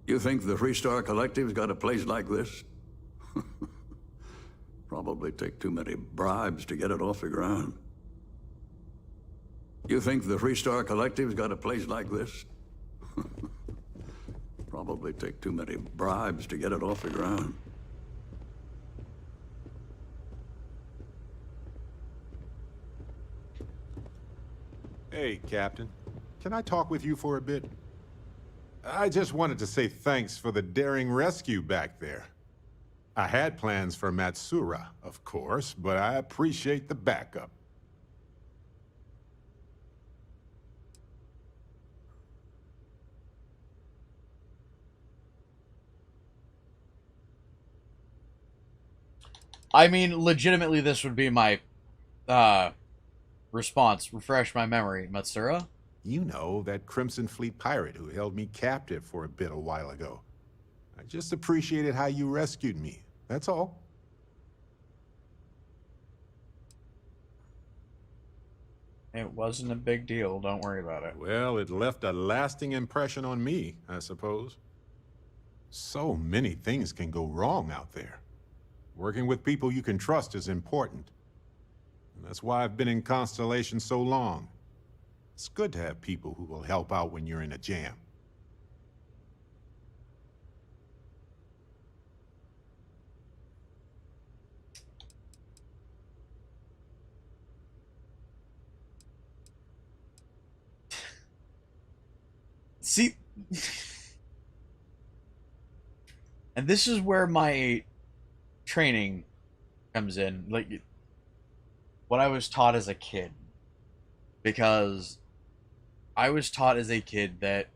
You think the Freestar Collective's got a place like this? Probably take too many bribes to get it off the ground. You think the Freestar Collective's got a place like this? Probably take too many bribes to get it off the ground. Hey, Captain. Can I talk with you for a bit? I just wanted to say thanks for the daring rescue back there. I had plans for Matsura, of course, but I appreciate the backup. I mean, legitimately, this would be my response. Refresh my memory, Matsura? You know, that Crimson Fleet pirate who held me captive for a bit a while ago. I just appreciated how you rescued me. That's all. It wasn't a big deal. Don't worry about it. Well, it left a lasting impression on me, I suppose. So many things can go wrong out there. Working with people you can trust is important. And that's why I've been in Constellation so long. It's good to have people who will help out when you're in a jam. See, and this is where my training comes in, like what I was taught as a kid, because I was taught as a kid that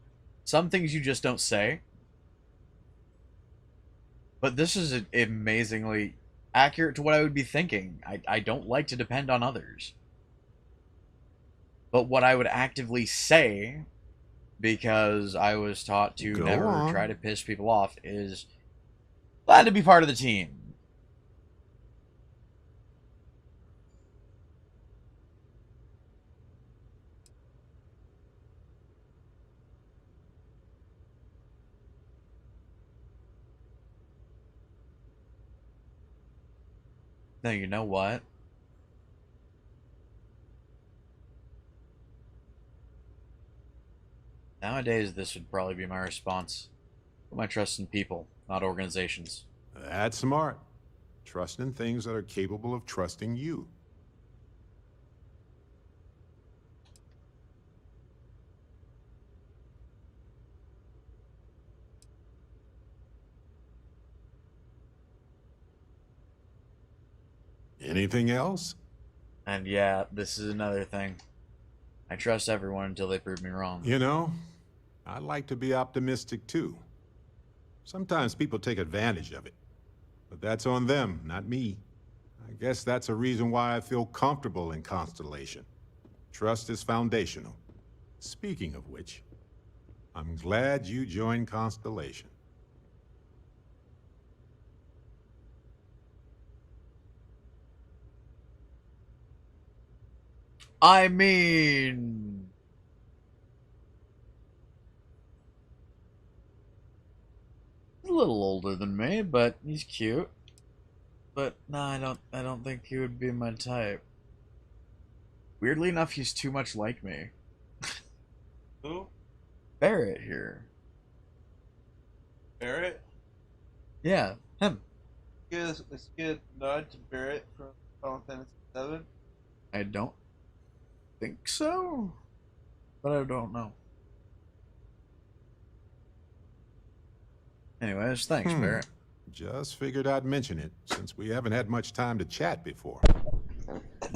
some things you just don't say, but this is amazingly accurate to what I would be thinking. I don't like to depend on others, but what I would actively say, because I was taught to never try to piss people off, is glad to be part of the team. No, you know what? Nowadays, this would probably be my response. Put my trust in people, not organizations. That's smart. Trust in things that are capable of trusting you. Anything else? And yeah, this is another thing. I trust everyone until they prove me wrong. You know, I like to be optimistic too. Sometimes people take advantage of it, but that's on them, not me. I guess that's a reason why I feel comfortable in Constellation. Trust is foundational. Speaking of which, I'm glad you joined Constellation. I mean, he's a little older than me, but he's cute. But no, I don't think he would be my type. Weirdly enough, he's too much like me. Who? Barrett here. Barrett? Yeah, him. Let's get a nod to Barrett from Final Fantasy VII. I don't think so, but I don't know. Anyways, thanks, Barrett. Just figured I'd mention it, since we haven't had much time to chat before.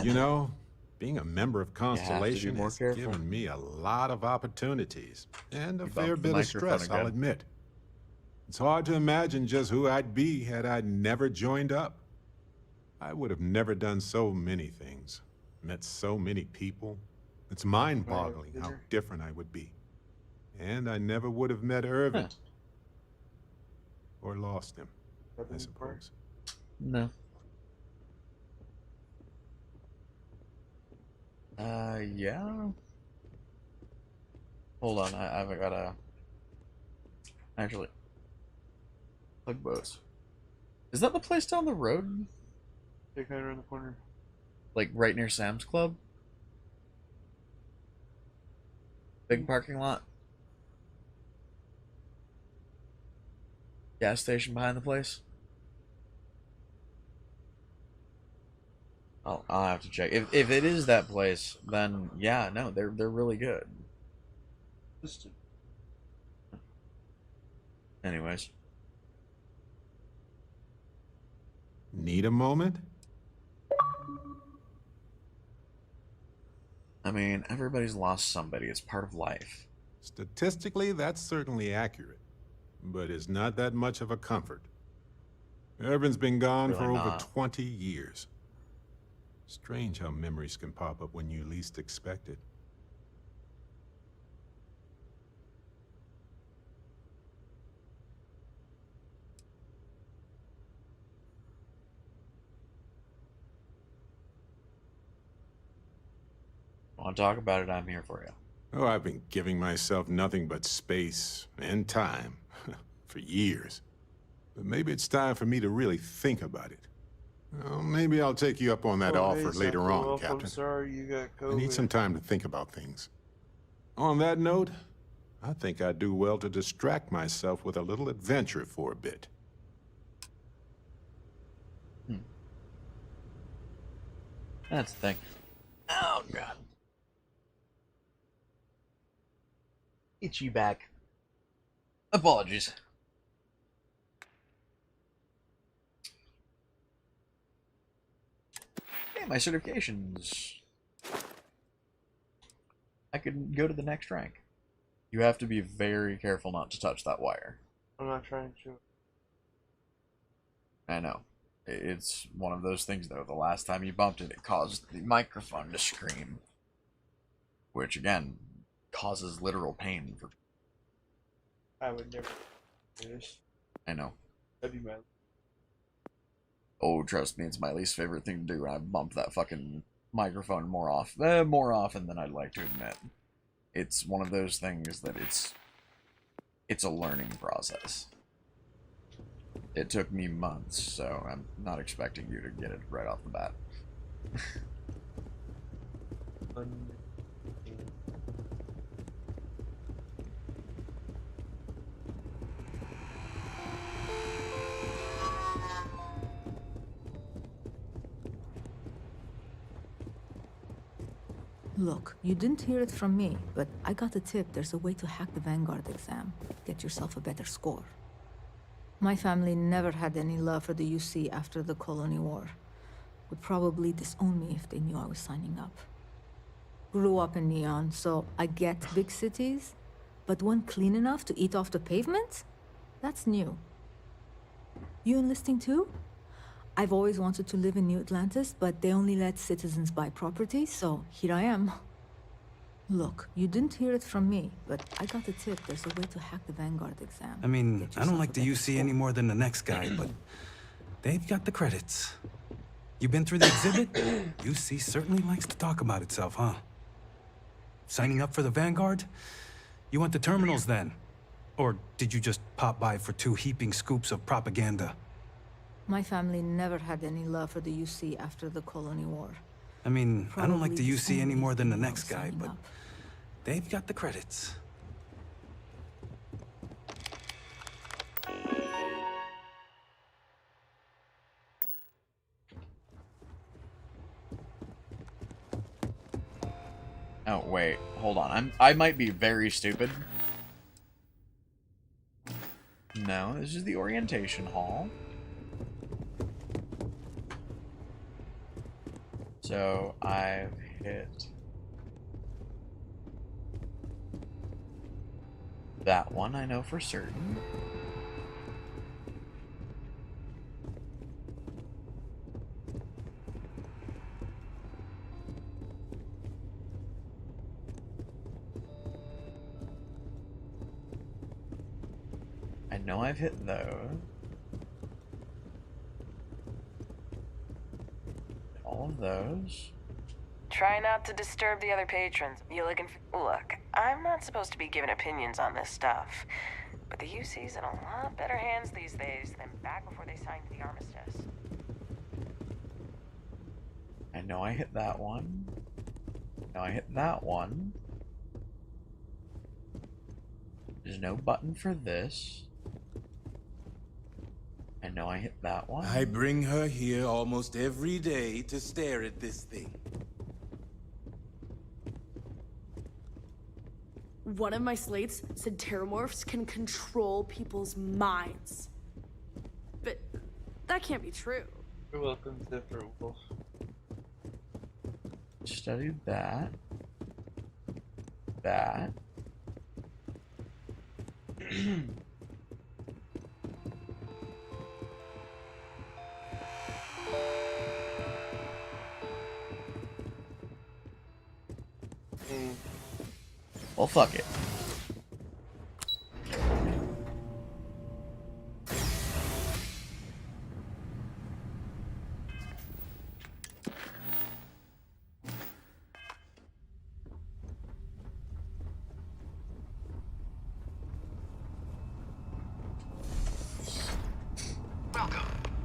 You know, being a member of Constellation has given me a lot of opportunities, and a fair bit of stress, I'll admit. It's hard to imagine just who I'd be had I never joined up. I would have never done so many things, met so many people. It's mind-boggling how different I would be. And I never would have met Irvin. Or lost him, I suppose. No. Yeah. Hold on, I've got a... Actually... Tugboats. Is that the place down the road? Take right around the corner. Like right near Sam's Club? Big parking lot? Gas station behind the place? I'll have to check. If it is that place, then yeah, no, they're really good. Anyways. Need a moment? I mean, everybody's lost somebody. It's part of life. Statistically, that's certainly accurate, but it's not that much of a comfort. Irvin's been gone for over 20 years. Strange how memories can pop up when you least expect it. Want to talk about it? I'm here for you. Oh, I've been giving myself nothing but space and time for years. But maybe it's time for me to really think about it. Well, maybe I'll take you up on that offer later on, Captain. I'm sorry you got COVID. I need some time to think about things. On that note, I think I'd do well to distract myself with a little adventure for a bit. That's the thing. Oh, God. Itchy back. Apologies. Hey, my certifications. I could go to the next rank. You have to be very careful not to touch that wire. I'm not trying to. I know. It's one of those things, though. The last time you bumped it, it caused the microphone to scream. Which, again, causes literal pain. For I would never do this. I know. That'd be my... Oh, trust me, it's my least favorite thing to do. I bump that fucking microphone more often than I'd like to admit. It's one of those things that it's a learning process. It took me months, so I'm not expecting you to get it right off the bat. Look, you didn't hear it from me, but I got a tip. There's a way to hack the Vanguard exam. Get yourself a better score. My family never had any love for the UC after the Colony War. Would probably disown me if they knew I was signing up. Grew up in Neon, so I get big cities, but one clean enough to eat off the pavement? That's new. You enlisting too? I've always wanted to live in New Atlantis, but they only let citizens buy property, so here I am. Look, you didn't hear it from me, but I got a tip. There's a way to hack the Vanguard exam. I mean, I don't like the UC any more than the next guy, but they've got the credits. You been through the exhibit? UC certainly likes to talk about itself, huh? Signing up for the Vanguard? You went to terminals then? Or did you just pop by for 2 heaping scoops of propaganda? My family never had any love for the UC after the Colony War. I mean, I don't like the UC any more than the next guy, but They've got the credits. Oh, wait. Hold on. I might be very stupid. No, this is the orientation hall. So, I've hit that one, I know for certain. I know I've hit those. All of those. Try not to disturb the other patrons. You looking for... Look, I'm not supposed to be giving opinions on this stuff, but the UC's in a lot better hands these days than back before they signed the armistice. I know I hit that one. I know I hit that one. There's no button for this. I know I hit that one. I bring her here almost every day to stare at this thing. One of my slates said terramorphs can control people's minds. But that can't be true. You're welcome to approval. Studied that. That. Well, fuck it. Welcome,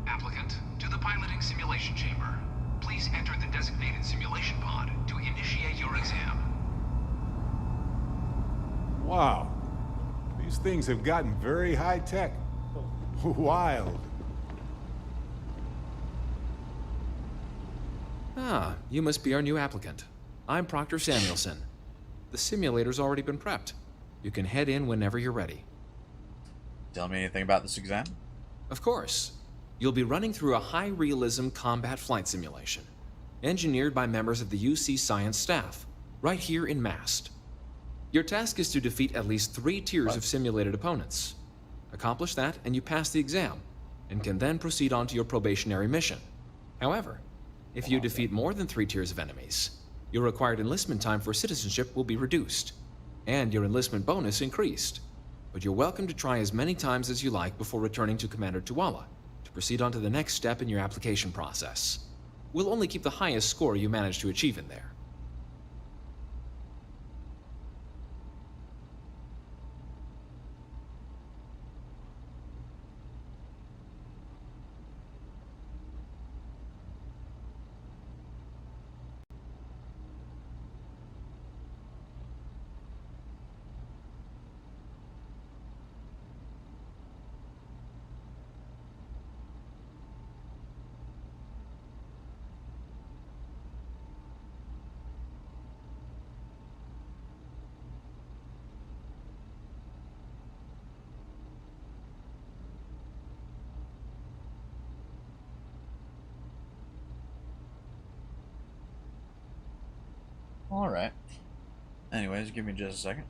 applicant, to the piloting simulation chamber. Please enter the designated simulation pod to initiate your exam. Wow. These things have gotten very high-tech. Wild. Ah, you must be our new applicant. I'm Proctor Samuelson. The simulator's already been prepped. You can head in whenever you're ready. Tell me anything about this exam? Of course. You'll be running through a high-realism combat flight simulation, engineered by members of the UC science staff, right here in Mast. Your task is to defeat at least 3 tiers of simulated opponents. Accomplish that, and you pass the exam, and can then proceed on to your probationary mission. However, if you defeat more than 3 tiers of enemies, your required enlistment time for citizenship will be reduced, and your enlistment bonus increased. But you're welcome to try as many times as you like before returning to Commander Tuala to proceed on to the next step in your application process. We'll only keep the highest score you manage to achieve in there. Alright. Anyways, give me just a second.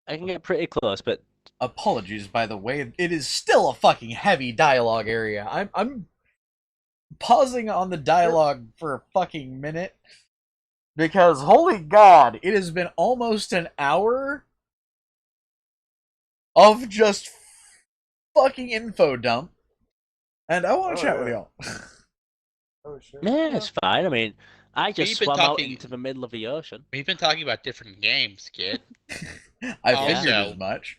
I can get pretty close, but... Apologies, by the way. It is still a fucking heavy dialogue area. I'm pausing on the dialogue for a fucking minute. Because, holy god, it has been almost an hour of just fucking info dump. And I want to chat with y'all. Oh, sure. Yeah, it's fine. I mean, I just We've been swam out talking- into the middle of the ocean. We've been talking about different games, kid. I Also- figured as much.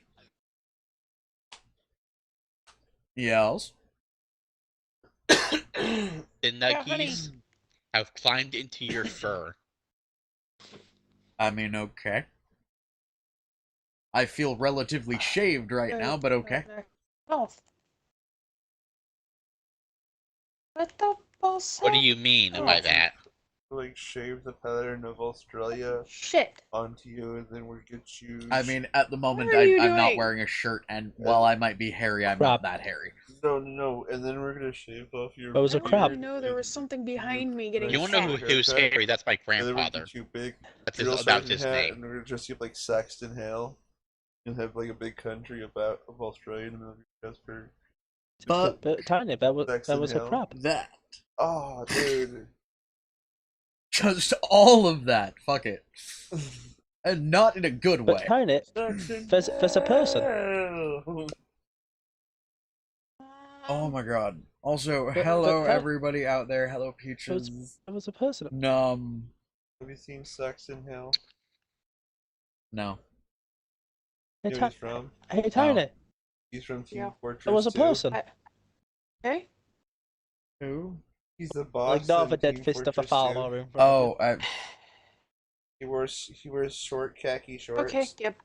Yes. The nuggies have climbed into your fur. I mean, okay. I feel relatively shaved right now, but okay. Oh. What the bullshit? What do you mean by that? Like shave the pattern of Australia onto you, and then we get you. I mean, at the moment, What are you I'm not doing? wearing a shirt, and while I might be hairy, I'm not that hairy. No, and then we're gonna shave off your. That was a crab. I know there was something behind me getting You wanna know who's Harry? That's my And then we grandfather. get you big That's drill that's sergeant his hat, name. and we're gonna dress you up like Saxton Hale, and have like a big country of Australia in the middle of your chest for. But Tiny, that was a Hale. crab. That. Oh, dude. Just all of that. Fuck it. And not in a good But way. Tiny, there's a person. Oh my god. Also, But hello Tiny- everybody out there. Hello Peaches. There was a person. Have you seen Saxton Hale? No. Hey, You know where he's from? Hey, Tiny. He's from Team Fortress. There was a 2. person. Hey? Who? He's the boss. Like Darth in Dead Team Fist of a Fortress Follower 2. in front of Oh, you. He wears short khaki shorts. Okay, yep.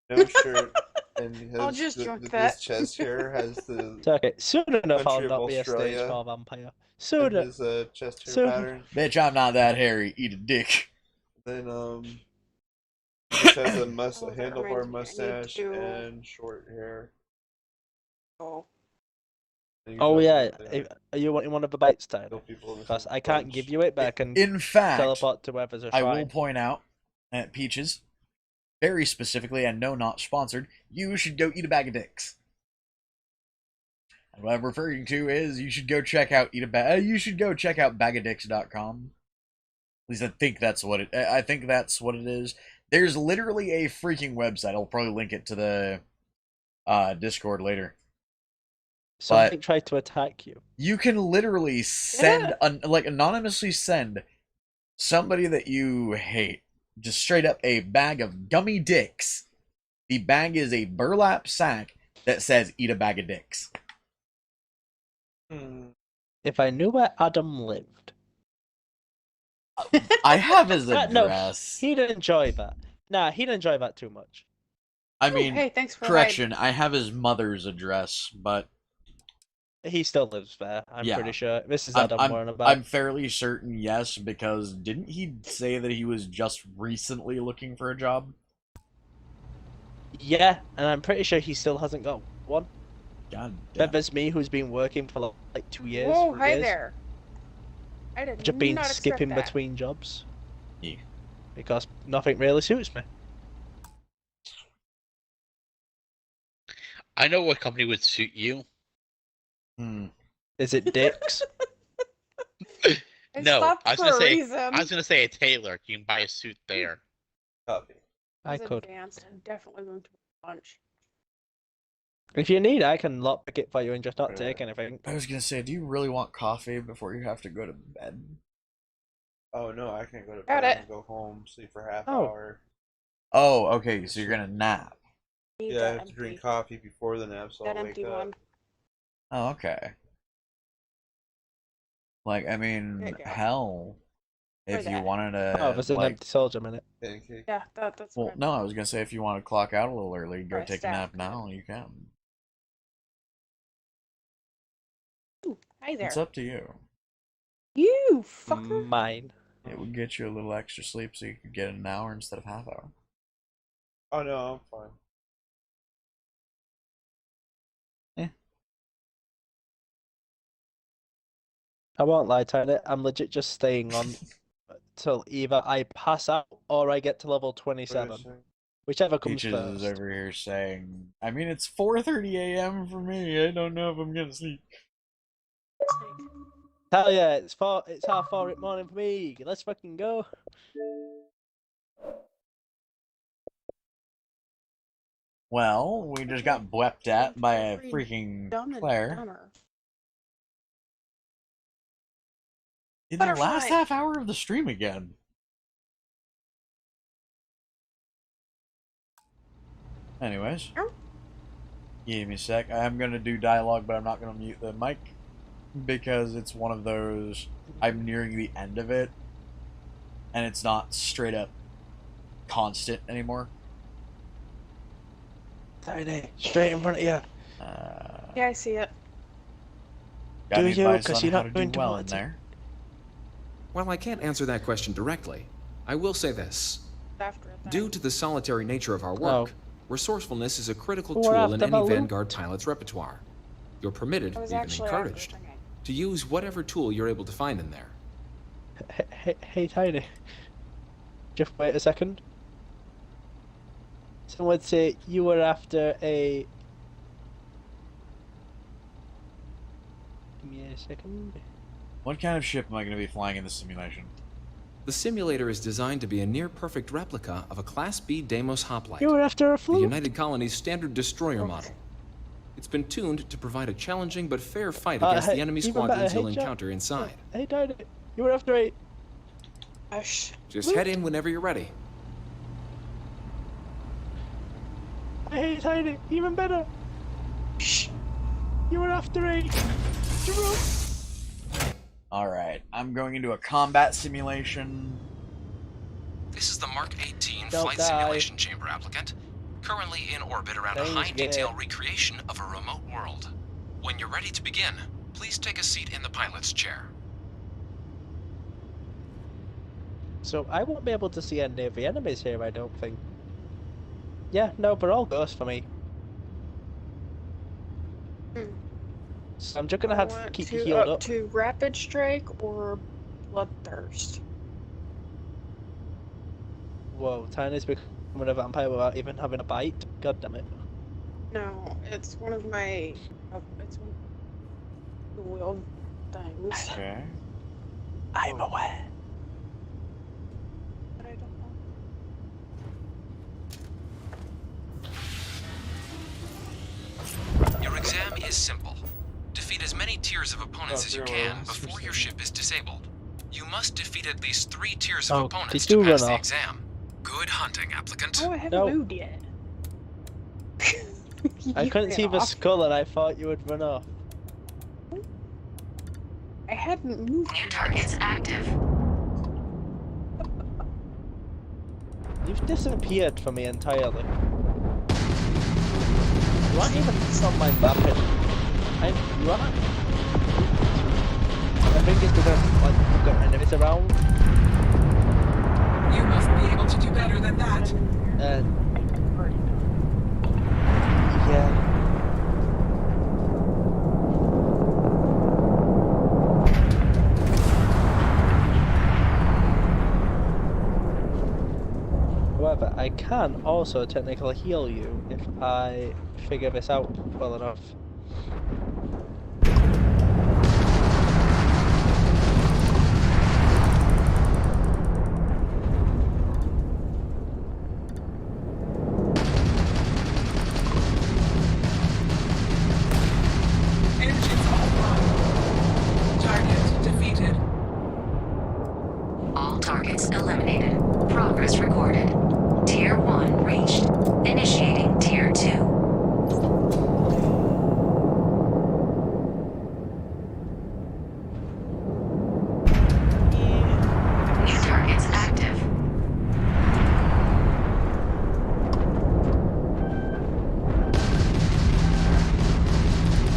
No shirt, and his, I'll just drunk that. his chest hair has the. It's okay. Soon enough, I'll country of not be a stage Australia, 4 vampire. and Soon. his chest hair Soon. pattern. Bitch, I'm not that hairy. Eat a dick. Then he just has a handlebar reminds me, I need mustache to- and short hair. Oh. And you Oh don't yeah, do that. are you wanting one of the bites, Tiny? Kill people in a Because I can't bunch. give you it, but I can In fact, teleport to wherever's a I shrine. will point out at Peaches, very specifically, and no, not sponsored, you should go eat a bag of dicks. And what I'm referring to is you should go check out bagadicks.com. At least I think that's what it. I think that's what it is. There's literally a freaking website. I'll probably link it to the Discord later. Something tried to attack you. You can literally send, anonymously send somebody that you hate just straight up a bag of gummy dicks. The bag is a burlap sack that says "Eat a bag of dicks." If I knew where Adam lived. I have his No, address. he'd enjoy that. Nah, he'd enjoy that too much. I mean, hey, thanks for correction, I have his mother's address, but He still lives there, I'm yeah. pretty sure. This is I'm- Adam I'm, worrying about. I'm fairly certain, yes, because didn't he say that he was just recently looking for a job? Yeah, and I'm pretty sure he still hasn't got one. God Then there's me, who's been working for like 2 years. Whoa, 3 hi years. there. I did Just been not expect skipping that. between jobs. Yeah. Because nothing really suits me. I know what company would suit you. Is it dicks? No, stopped I was for gonna a say reason. I was gonna say a tailor. You can buy a suit there. Copy. I It's could. advanced. I'm definitely going to lunch. If you need, I can lockpick it for you and just not take anything. I was gonna say, do you really want coffee before you have to go to bed? Oh no, I can't go to Got bed it. and go home, sleep for half Oh. hour. Oh, okay, so you're gonna nap. Need Yeah, I that have to drink empty- coffee before the nap, so that I'll wake empty up. one. Oh, okay. Like, I mean, There you go. hell, if For you that. wanted to, Oh, there's an like, empty soldier minute. Pancake. Yeah, that's well, fine. no, I was gonna say if you want to clock out a little early, go Or a take a staff nap now, you can. Ooh, hi there. It's up to you. You fucker. Mine. It would get you a little extra sleep so you could get an hour instead of half hour. Oh no, I'm fine. I won't lie, Tyler. I'm legit just staying on till either I pass out or I get to level 27. Whichever comes Peaches is first. over here saying, I mean, it's 4:30 a.m. for me. I don't know if I'm gonna sleep. Hell yeah, it's 4:30 in the morning for me. Let's fucking go. Well, we just got blept at by a freaking Dumb and Claire. dumber. In the Butterfly. last half hour of the stream again. Anyways. Give me a sec. I am going to do dialogue, but I'm not going to mute the mic. Because it's one of those... I'm nearing the end of it. And it's not straight up constant anymore. Tiny, straight in front of you. Yeah, I see it. Got Do any you? advice 'Cause on you're how not to do going to well want in to. there? While I can't answer that question directly, I will say this. After it, Due to the solitary nature of our work, resourcefulness is a critical What tool after in any the loop? Vanguard pilot's repertoire. You're permitted, I was even actually encouraged, to use whatever tool you're able to find in there. Hey, Tiny. Just wait a second. Someone say you were after a... Give me a second. What kind of ship am I going to be flying in this simulation? The simulator is designed to be a near-perfect replica of a Class B Deimos hoplite, You were after a the flute. United Colony's standard destroyer model. It's been tuned to provide a challenging but fair fight Uh, against hey, the enemy even squadrons better, you'll hey, Jack. encounter inside. Hey, Tiny. You were after a... Just head in whenever you're ready. Hey, Tiny. Even better. Shh. You were after a... Jerome. Alright, I'm going into a combat simulation. This is the Mark 18 Don't Flight die. Simulation Chamber applicant, currently in orbit around a Things high-detail get- recreation of a remote world. When you're ready to begin, please take a seat in the pilot's chair. So I won't be able to see any of the enemies here, I don't think. Yeah, no, but all goes for me. So I'm just gonna have to keep you healed up. To Rapid Strike or Bloodthirst. Whoa, Tiny's becoming a vampire without even having a bite. God damn it. No, it's one of my. It's one of the wheel things. Okay. I'm aware. But I don't know. Your exam is simple. Defeat as many tiers of opponents as you can before your ship is disabled. You must defeat at least 3 tiers of opponents to pass the exam. Good hunting, applicant. Oh, I haven't moved yet. I couldn't see the skull and I thought you would run off. I hadn't moved. New targets active. You've disappeared from me entirely. You aren't even on my map. You aren't. I think it's because like you've got enemies around. You must be able to do better than that. Yeah. However, I can also technically heal you if I figure this out well enough. Engines offline. Target defeated. All targets eliminated. Progress recorded. Tier 1 reached. Initiating Tier 2. New targets active.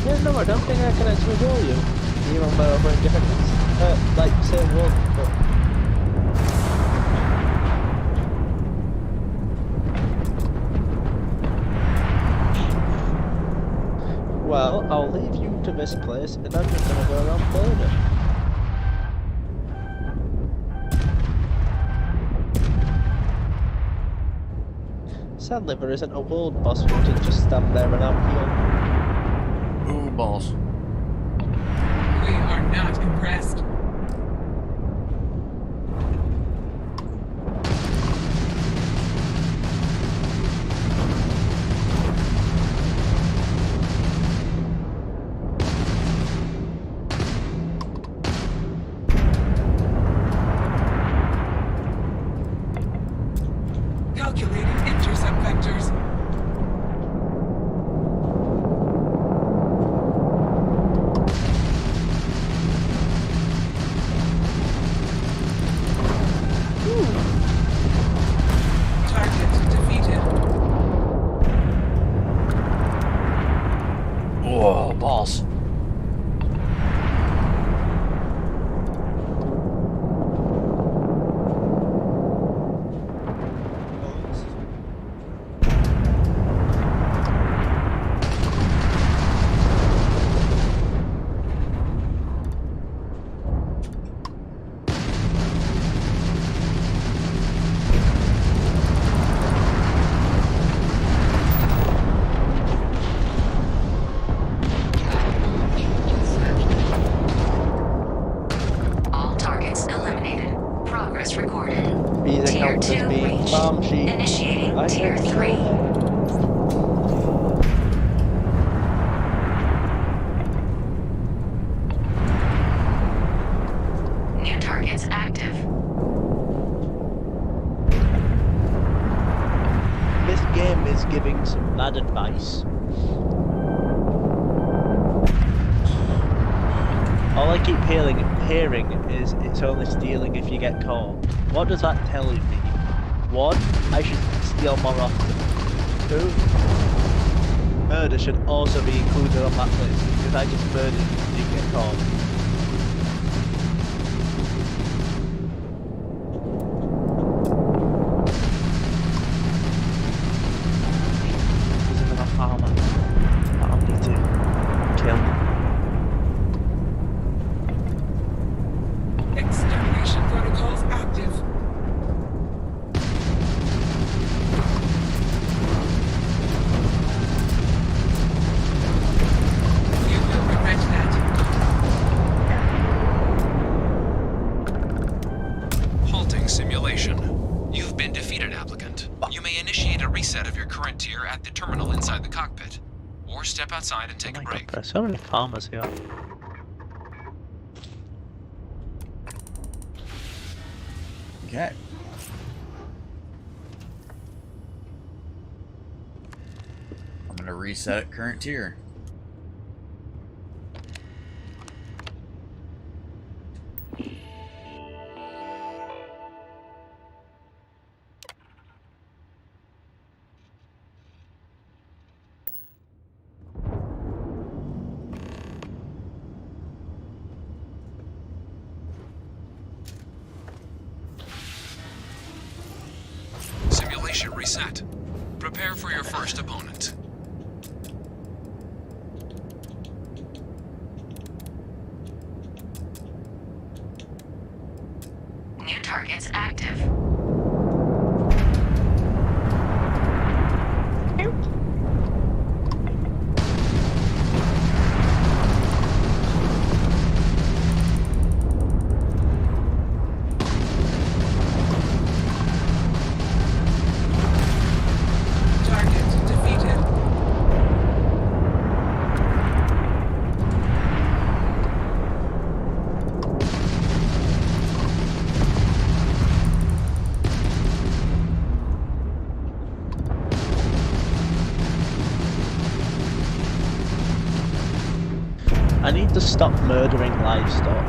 Yeah, no, I don't think I can actually heal you. Even though we're in different, like, same world, but... Well, I'll leave you to this place, and I'm just gonna go around playing it. Sadly, there isn't a world boss for you to just stand there and out heal. Ooh, balls. We are not impressed. Calculating intercept vectors. counted as being farm sheep. I Tier guess 3. New targets active. This game is giving some bad advice. All I keep hearing is it's only stealing if you get caught. What does that tell me? One, I should steal more often. Two, murder should also be included on that list because I just murdered and didn't get caught. There's another farmer that I'll need to kill. Extermination protocols active. You will regret that. Halting simulation. You've been defeated, applicant. You may initiate a reset of your current tier at the terminal inside the cockpit, or step outside and take a break. There's so many farmers here. Okay. I'm gonna reset at current tier. Simulation reset. Prepare for your first opponent. New targets active. Target defeated. I need to stop murdering livestock.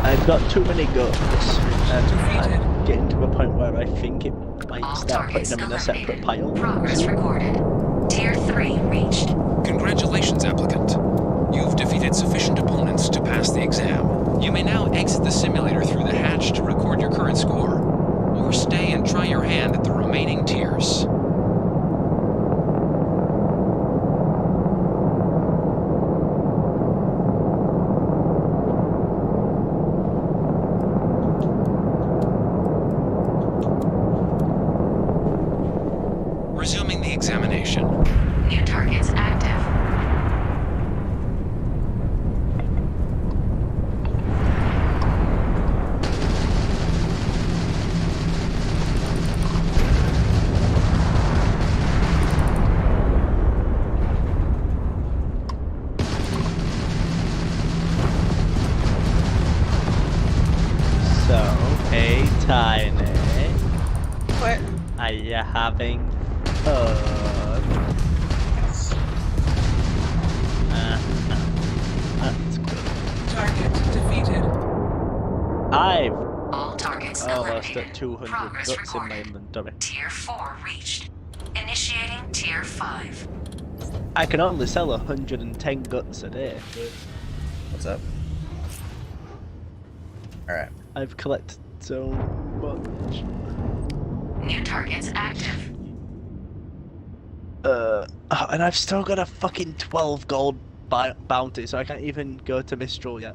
I've got too many goats, and I'm getting to a point where I think it might start putting them in a separate pile. Progress recorded. Tier 3 reached. Congratulations, applicant. You've defeated sufficient opponents to pass the exam. You may now exit the simulator through the hatch to record your current score, or stay and try your hand at the remaining tiers. Resuming the examination. New targets active. So, hey Tiny, What? are you having fun? That's good. Target defeated. I've All targets almost eliminated. at 200 Progress guts in my recorded. inventory. Tier 4 reached. Initiating Tier 5. I can only sell 110 guts a day. What's up? Alright. I've collected so much. New targets active. And I've still got a fucking 12 gold bounty, so I can't even go to Mistral yet.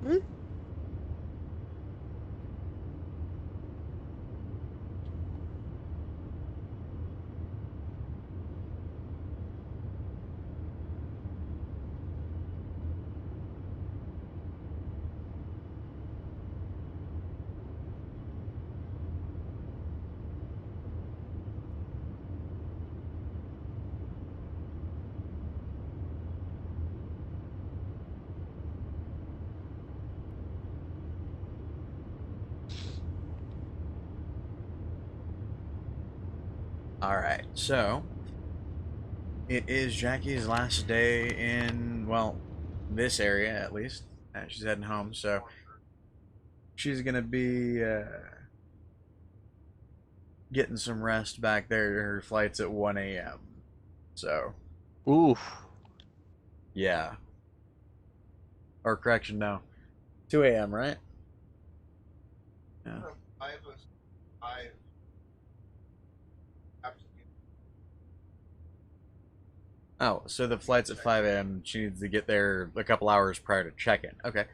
Hmm? Alright, so it is Jackie's last day in, well, this area at least. She's heading home, so she's gonna be getting some rest back there. Her flight's at 1 a.m. So, oof. Yeah. Or correction, no. 2 a.m., right? Yeah. Oh, so the flight's at 5 a.m. She needs to get there a couple hours prior to check-in. Okay.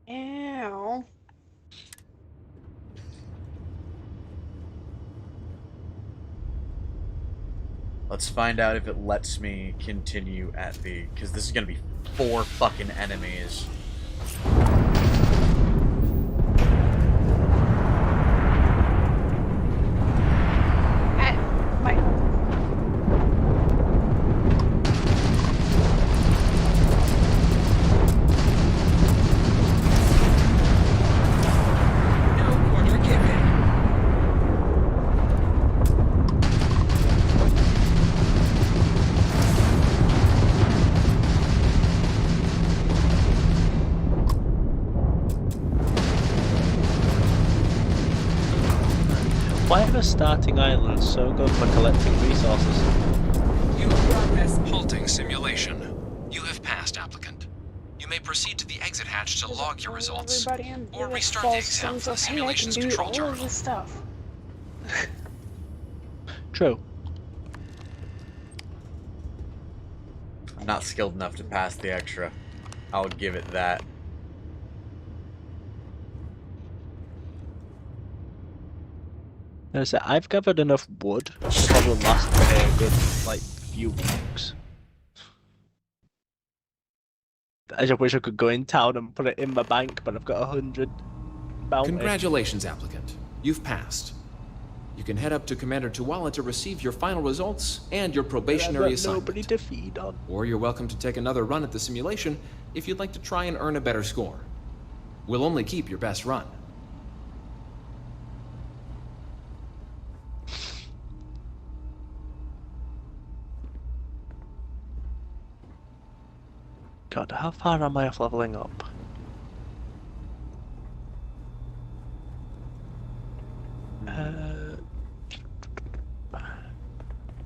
Ow. Let's find out if it lets me continue at the... Because this is going to be 4 fucking enemies. Why are starting islands so good for collecting resources? Halting simulation. You have passed, applicant. You may proceed to the exit hatch to log your results, or restart the exam for the simulation's control terminal. Stuff. True. I'm not skilled enough to pass the extra. I'll give it that. I've gathered enough wood to probably last a good, like, few weeks. I just wish I could go in town and put it in my bank, but I've got 100 bounty. Congratulations, applicant. You've passed. You can head up to Commander Tuwala to receive your final results and your probationary assignment. Nobody to feed on. Or you're welcome to take another run at the simulation if you'd like to try and earn a better score. We'll only keep your best run. God, how far am I off leveling up?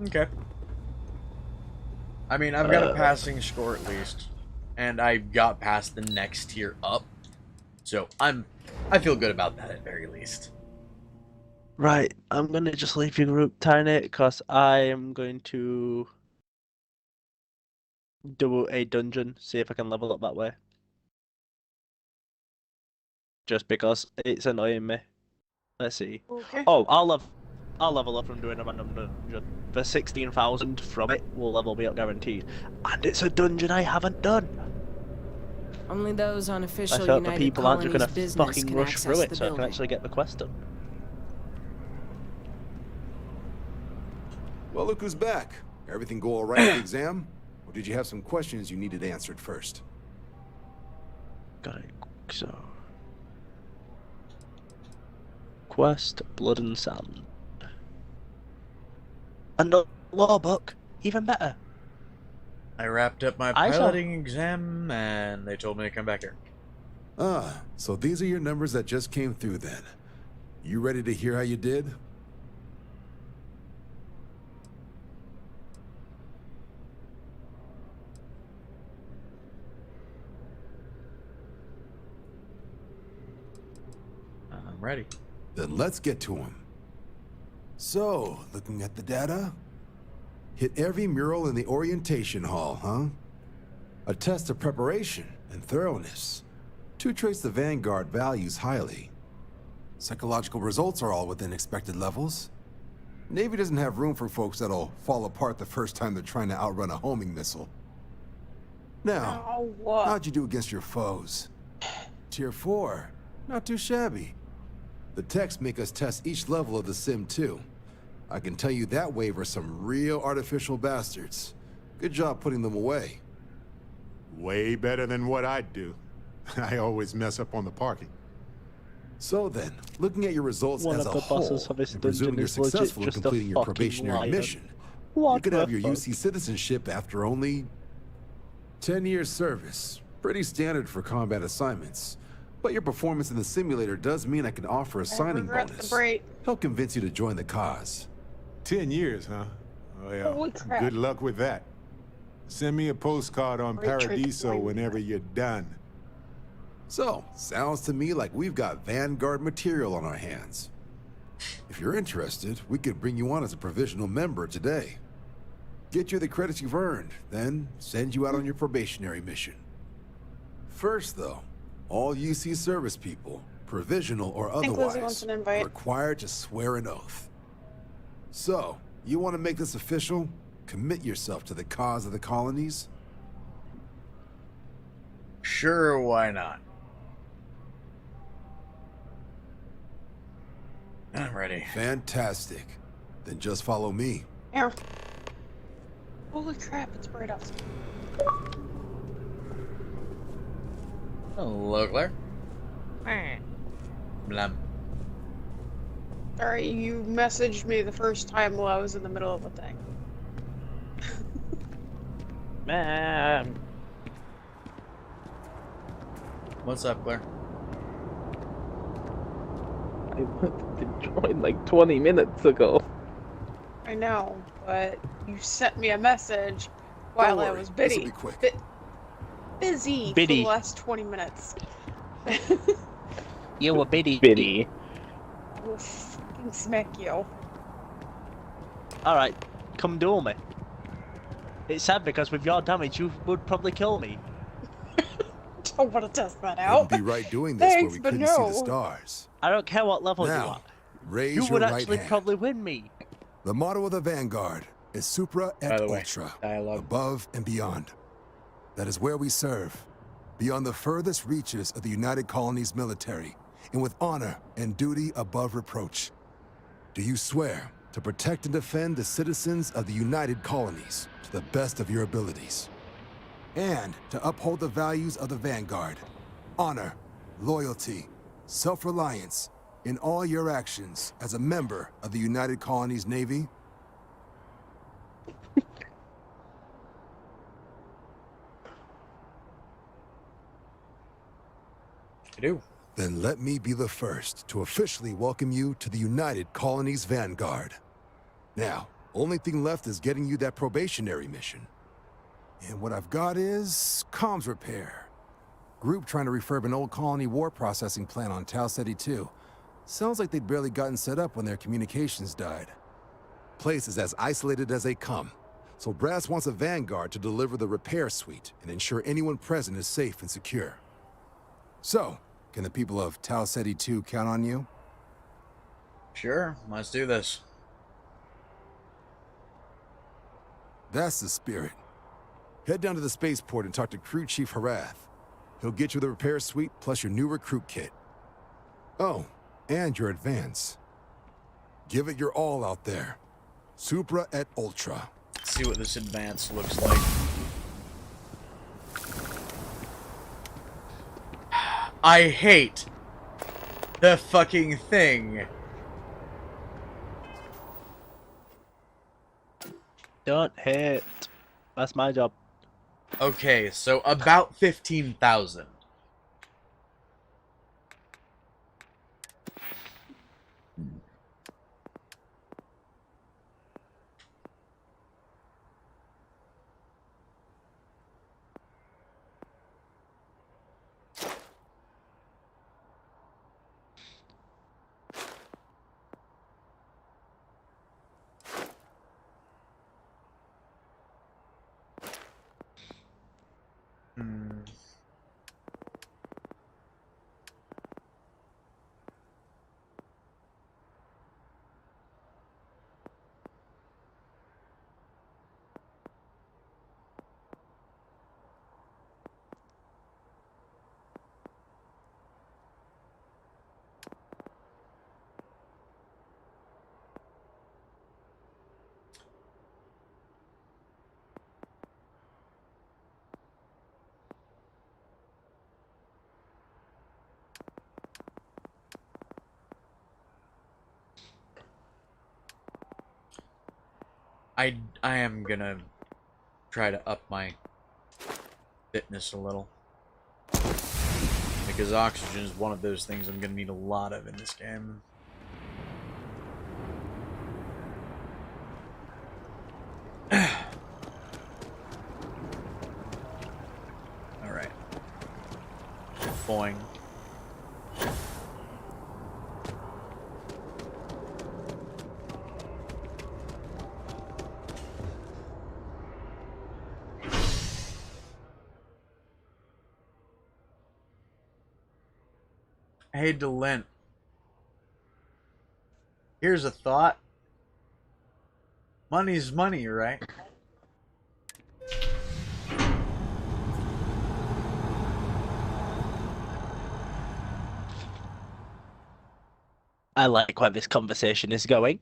Okay. I mean, I've got a passing score at least, and I got past the next tier up, so I feel good about that at very least. Right, I'm gonna just leave your group, Tiny, because I am going to do a dungeon, see if I can level up that way. Just because it's annoying me. Let's see. Okay. Oh, I'll level up from doing a random dungeon. For 16,000 from it will level me up guaranteed. And it's a dungeon I haven't done. Only those on official I hope the United people aren't Colonies just gonna business fucking can rush access through it the so I can building. actually get the quest done. Well, look who's back. Everything go all right with the exam? Or did you have some questions you needed answered first? Got it. So... Quest, Blood and Sand. And a law book, even better. I wrapped up my piloting exam, and they told me to come back here. Ah, so these are your numbers that just came through then. You ready to hear how you did? I'm ready. Then let's get to them. So, looking at the data, hit every mural in the orientation hall, huh? A test of preparation and thoroughness. Two traits the Vanguard values highly. Psychological results are all within expected levels. Navy doesn't have room for folks that'll fall apart the first time they're trying to outrun a homing missile. Now, how'd you do against your foes? Tier 4, not too shabby. The techs make us test each level of the sim too. I can tell you that wave are some real artificial bastards. Good job putting them away. Way better than what I'd do. I always mess up on the parking. So then, looking at your results One as of a the whole, bosses of this and dungeon presuming you're is legit successful in just a completing your fucking probationary liar. mission, What you could the have your fuck? UC citizenship after only 10 years service. Pretty standard for combat assignments. But your performance in the simulator does mean I can offer a signing regret bonus. the break. Help convince you to join the cause. 10 years, huh? Well, Holy crap. good luck with that. Send me a postcard on Great trick Paradiso play. whenever you're done. So, sounds to me like we've got Vanguard material on our hands. If you're interested, we could bring you on as a provisional member today. Get you the credits you've earned, then send you out on your probationary mission. First, though, all UC service people, provisional or I think Lizzie wants otherwise, an are invite. required to swear an oath. So, you want to make this official? Commit yourself to the cause of the colonies? Sure, why not? I'm ready. Fantastic. Then just follow me. Here. Holy crap, it's bright outside. Hello, Claire. Blam. Sorry, you messaged me the first time while I was in the middle of a thing. Man. What's up, Claire? I wanted to join like 20 minutes ago. I know, but you sent me a message while I was this'll be quick. busy for Biddy. the last 20 minutes. You were biddy. Biddy. I will fucking smack you. Alright, come duel me. It's sad because with your damage you would probably kill me. Don't want to test that out. Wouldn't be right doing this Thanks, where we but couldn't see no. the stars. I don't care what level you Now, are. raise You your would right actually hand. probably win me. The motto of the Vanguard is Supra et By the way, Ultra, dialogue. above and beyond. That is where we serve, beyond the furthest reaches of the United Colonies military, and with honor and duty above reproach. Do you swear to protect and defend the citizens of the United Colonies to the best of your abilities? And to uphold the values of the Vanguard, honor, loyalty, self-reliance, in all your actions as a member of the United Colonies Navy? I do. Then let me be the first to officially welcome you to the United Colonies Vanguard. Now, only thing left is getting you that probationary mission. And what I've got is comms repair. Group trying to refurb an old colony war processing plant on Tau Ceti 2. Sounds like they'd barely gotten set up when their communications died. Place is as isolated as they come, so Brass wants a Vanguard to deliver the repair suite and ensure anyone present is safe and secure. So, can the people of Tau Ceti 2 count on you? Sure, let's do this. That's the spirit. Head down to the spaceport and talk to Crew Chief Harath. He'll get you the repair suite plus your new recruit kit. Oh, and your advance. Give it your all out there. Supra et Ultra. Let's see what this advance looks like. I hate the fucking thing. Don't hit. That's my job. Okay, so about 15,000. I am gonna try to up my fitness a little. Because oxygen is one of those things I'm gonna need a lot of in this game. Alright. Boing. Hey, Delent. Here's a thought. Money's money, right? I like where this conversation is going.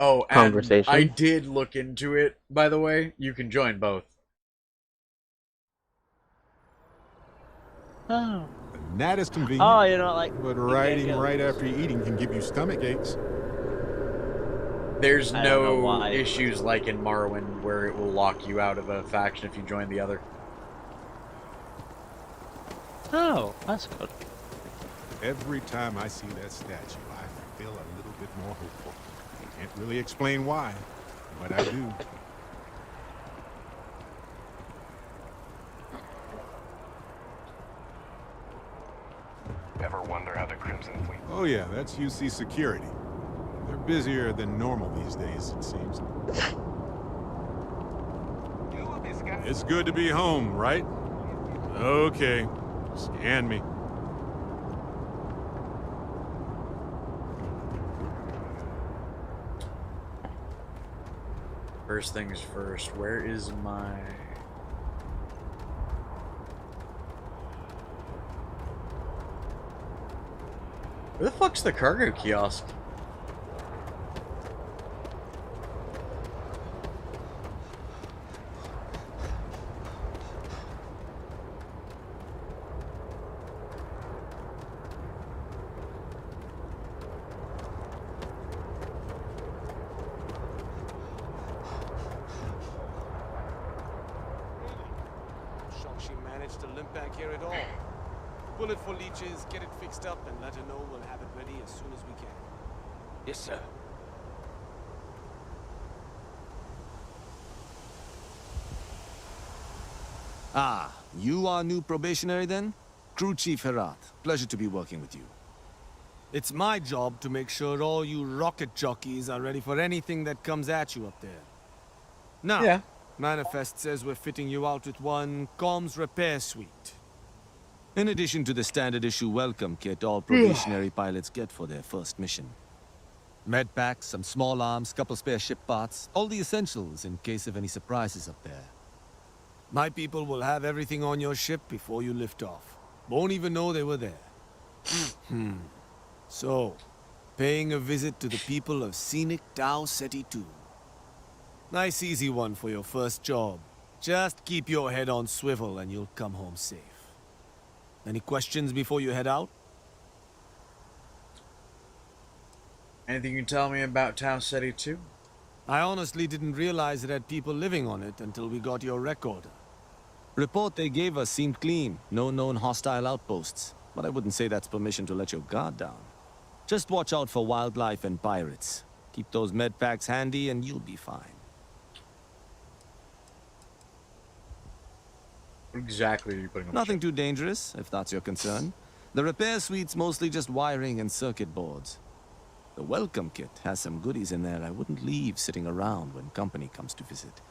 Oh, and Conversation. I did look into it, by the way. You can join both. Oh. And that is convenient. Oh, you're not like. But riding right after eating can give you stomach aches. There's I don't know no why. issues like in Morrowind where it will lock you out of a faction if you join the other. Oh, that's good. Every time I see that statue, I feel a little bit more hopeful. Can't really explain why, but I do. Ever wonder how the Crimson Fleet... Oh yeah, that's UC security. They're busier than normal these days, it seems. It's good to be home, right? Okay. Scan me. First things first, where is my... Where the fuck's the cargo kiosk? Shocked she managed to limp back here at all. Bullet for leeches, get it fixed up, and let her know we'll have it ready as soon as we can. Yes, sir. Ah, you are new probationary then? Crew Chief Herat. Pleasure to be working with you. It's my job to make sure all you rocket jockeys are ready for anything that comes at you up there. Now, Yeah. Manifest says we're fitting you out with one comms repair suite. In addition to the standard issue welcome kit all probationary pilots get for their first mission. Med packs, some small arms, couple spare ship parts, all the essentials in case of any surprises up there. My people will have everything on your ship before you lift off. Won't even know they were there. So, paying a visit to the people of scenic Tau Ceti 2. Nice easy one for your first job. Just keep your head on swivel and you'll come home safe. Any questions before you head out? Anything you can tell me about Tau Ceti 2? I honestly didn't realize it had people living on it until we got your recorder. Report they gave us seemed clean. No known hostile outposts. But I wouldn't say that's permission to let your guard down. Just watch out for wildlife and pirates. Keep those med packs handy and you'll be fine. What exactly are you putting on? Nothing too dangerous, if that's your concern. The repair suite's mostly just wiring and circuit boards. The welcome kit has some goodies in there I wouldn't leave sitting around when company comes to visit.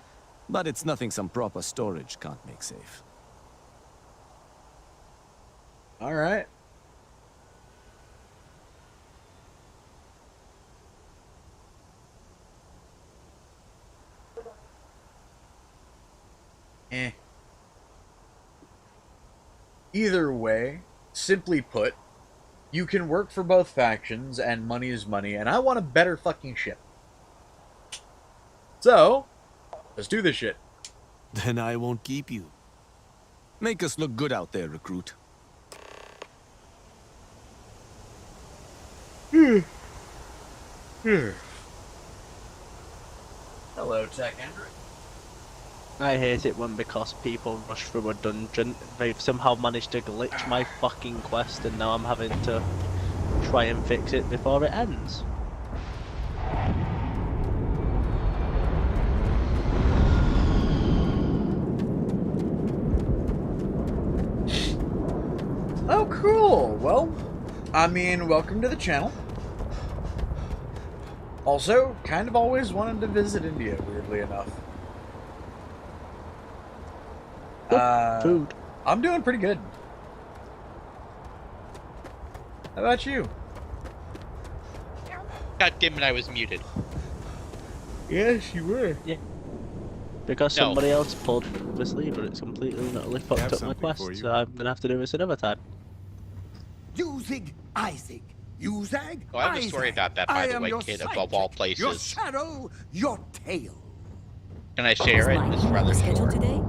But it's nothing some proper storage can't make safe. Alright. Either way, simply put, you can work for both factions and money is money, and I want a better fucking ship. So, let's do this shit. Then I won't keep you. Make us look good out there, recruit. Hello, Tech Andrew. I hate it when because people rush through a dungeon, they've somehow managed to glitch my fucking quest and now I'm having to try and fix it before it ends. Oh, cool. Well, I mean, welcome to the channel. Also, kind of always wanted to visit India, weirdly enough. Food. I'm doing pretty good. How about you? God damn it, I was muted. Yes, you were. Yeah. Because No. somebody else pulled the sleeve and it's completely and utterly fucked Have up my something for quest, you. so I'm gonna have to do this another time. Usig Isaac. Usag Oh, I have a story about that, by the way, kid, of all places. Your shadow, your tail. Can I share it? It's rather short. Today?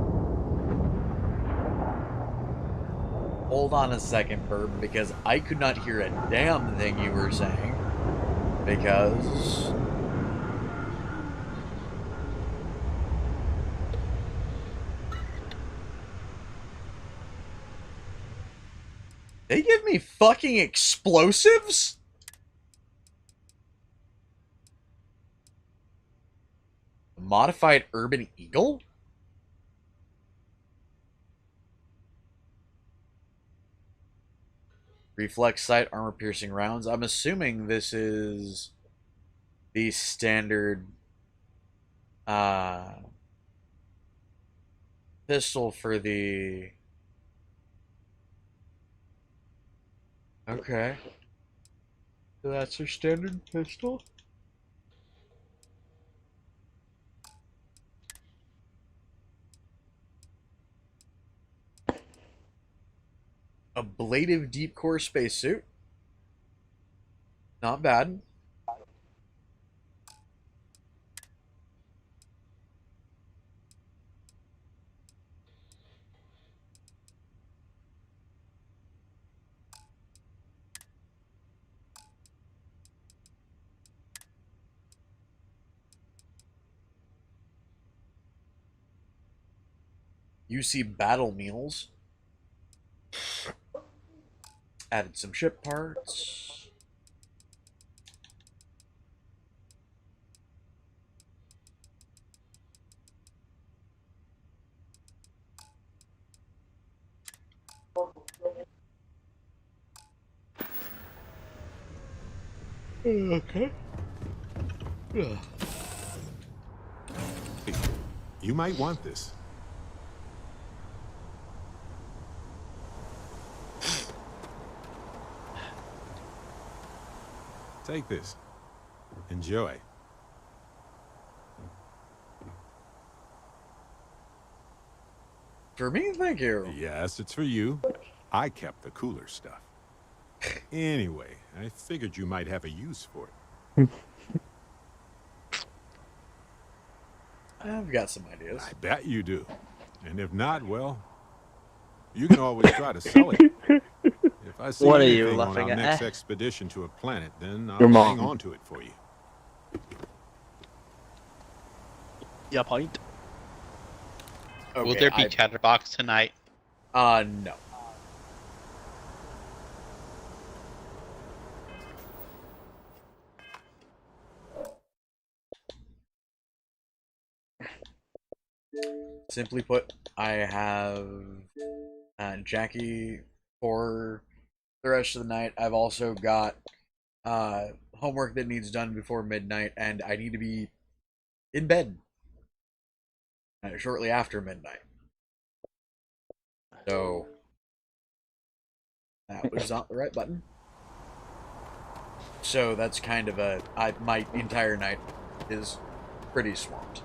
Hold on a second, Burb, because I could not hear a damn thing you were saying. Because... They give me fucking explosives? Modified Urban Eagle? Reflex sight, armor piercing rounds. I'm assuming this is the standard pistol for the... Okay. So that's your standard pistol? Ablative deep core spacesuit. Not bad. UC battle meals. Added some ship parts. Okay. Ugh. You might want this. Take this. Enjoy. For me, thank you. Yes, it's for you. I kept the cooler stuff. Anyway, I figured you might have a use for it. I've got some ideas. I bet you do. And if not, well, you can always try to sell it. If I see What are you anything on laughing our at, next eh? expedition to a planet, then Your I'll mom. hang on to it for you. Your point? Will there be Chatterbox tonight? No. Simply put, I have Jackie for the rest of the night. I've also got homework that needs done before midnight, and I need to be in bed shortly after midnight. So that was not the right button. So that's kind of my entire night is pretty swamped.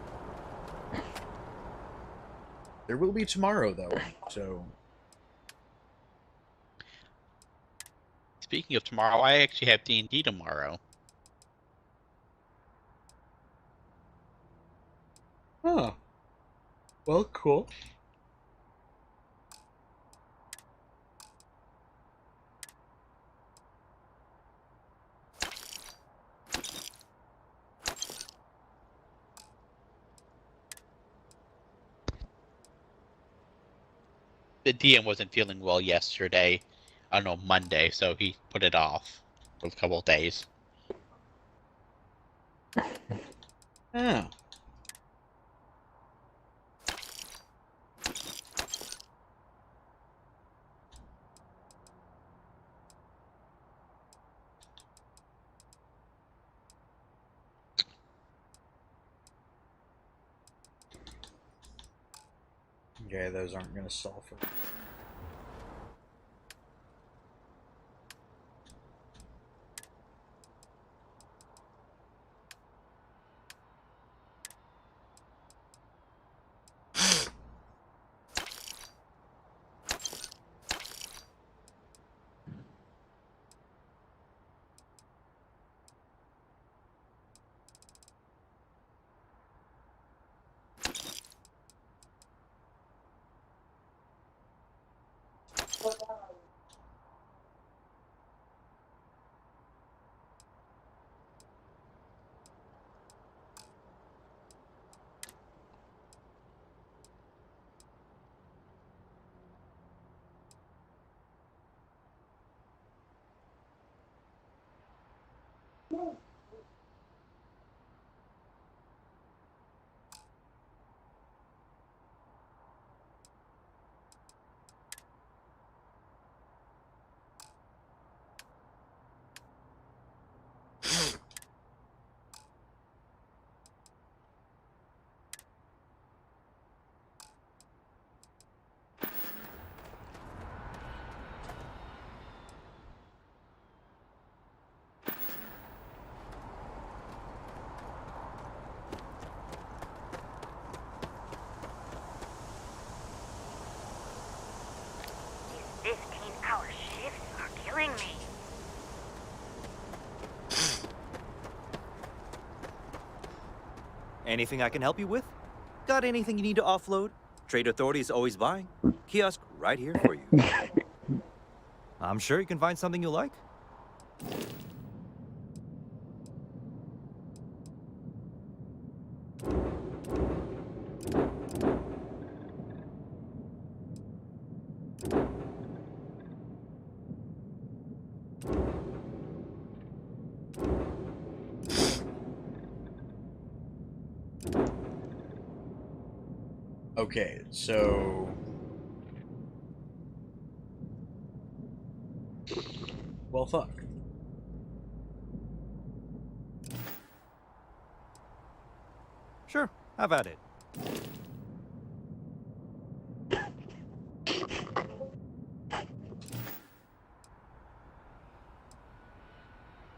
There will be tomorrow, though, so... Speaking of tomorrow, I actually have D&D tomorrow. Huh. Well, cool. the DM wasn't feeling well yesterday. I don't know, Monday, so he put it off for a couple of days. Oh. Okay, those aren't going to stall for. Anything I can help you with? Got anything you need to offload? Trade Authority is always buying. Kiosk right here for you. I'm sure you can find something you like. Okay, so well, fuck. Sure, have at it.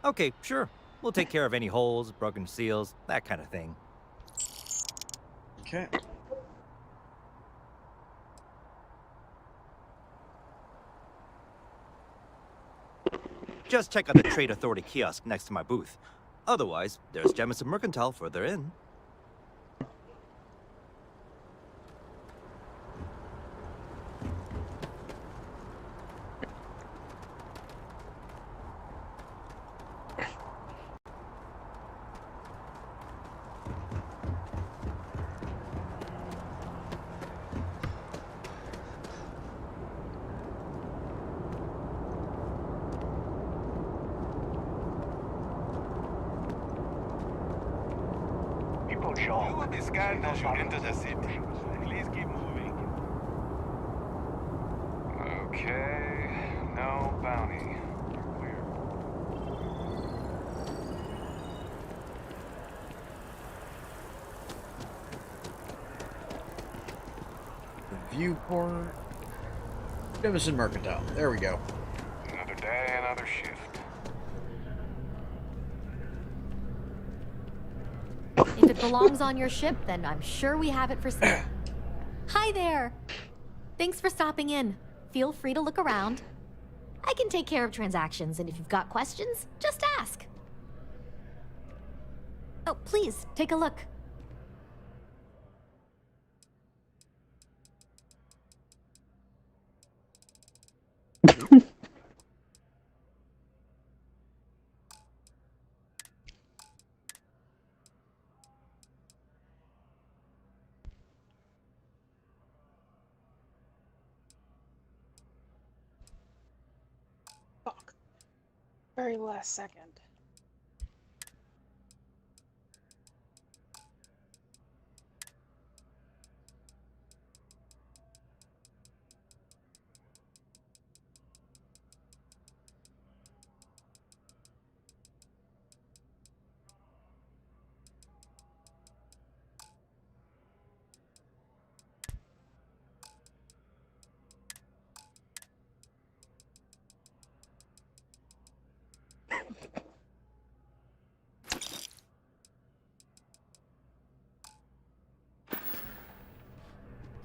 Okay, sure. We'll take care of any holes, broken seals, that kind of thing. Okay. Just check out the Trade Authority kiosk next to my booth. Otherwise, there's Jemison Mercantile further in. You will be scanned as you enter the city. Please keep moving. Okay, no bounty. Clear. The viewport. Jemison Mercantile. There we go. Another day, another shift. If it belongs on your ship, then I'm sure we have it for sale. Hi there! Thanks for stopping in. Feel free to look around. I can take care of transactions, and if you've got questions, just ask. Oh, please, take a look. Very last second.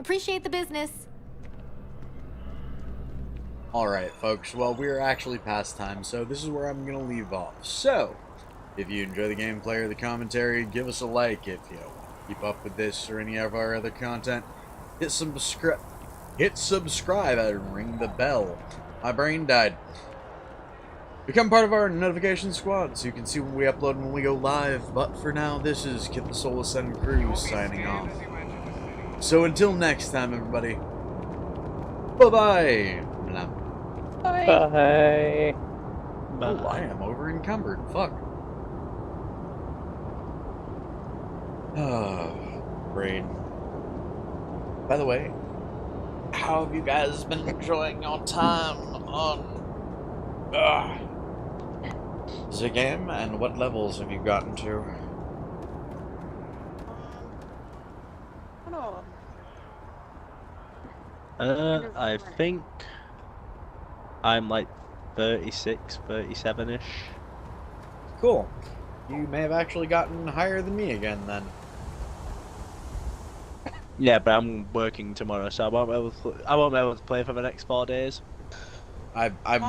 Appreciate the business. Alright, folks, well, we're actually past time, so this is where I'm going to leave off. So, if you enjoy the gameplay or the commentary, give us a like. If you keep up with this or any of our other content, hit subscribe and ring the bell. My brain died. Become part of our notification squad so you can see when we upload and when we go live. But for now, this is Kitthesoulless and crew signing off. So until next time, everybody. Bye-bye. Bye. Bye. Oh, I am over encumbered. Fuck. Brain. By the way, how have you guys been enjoying your time on the game, and what levels have you gotten to? I don't know. I think I'm like 36, 37-ish. Cool. You may have actually gotten higher than me again, then. Yeah, but I'm working tomorrow, so I won't be able to play for the next 4 days. I'm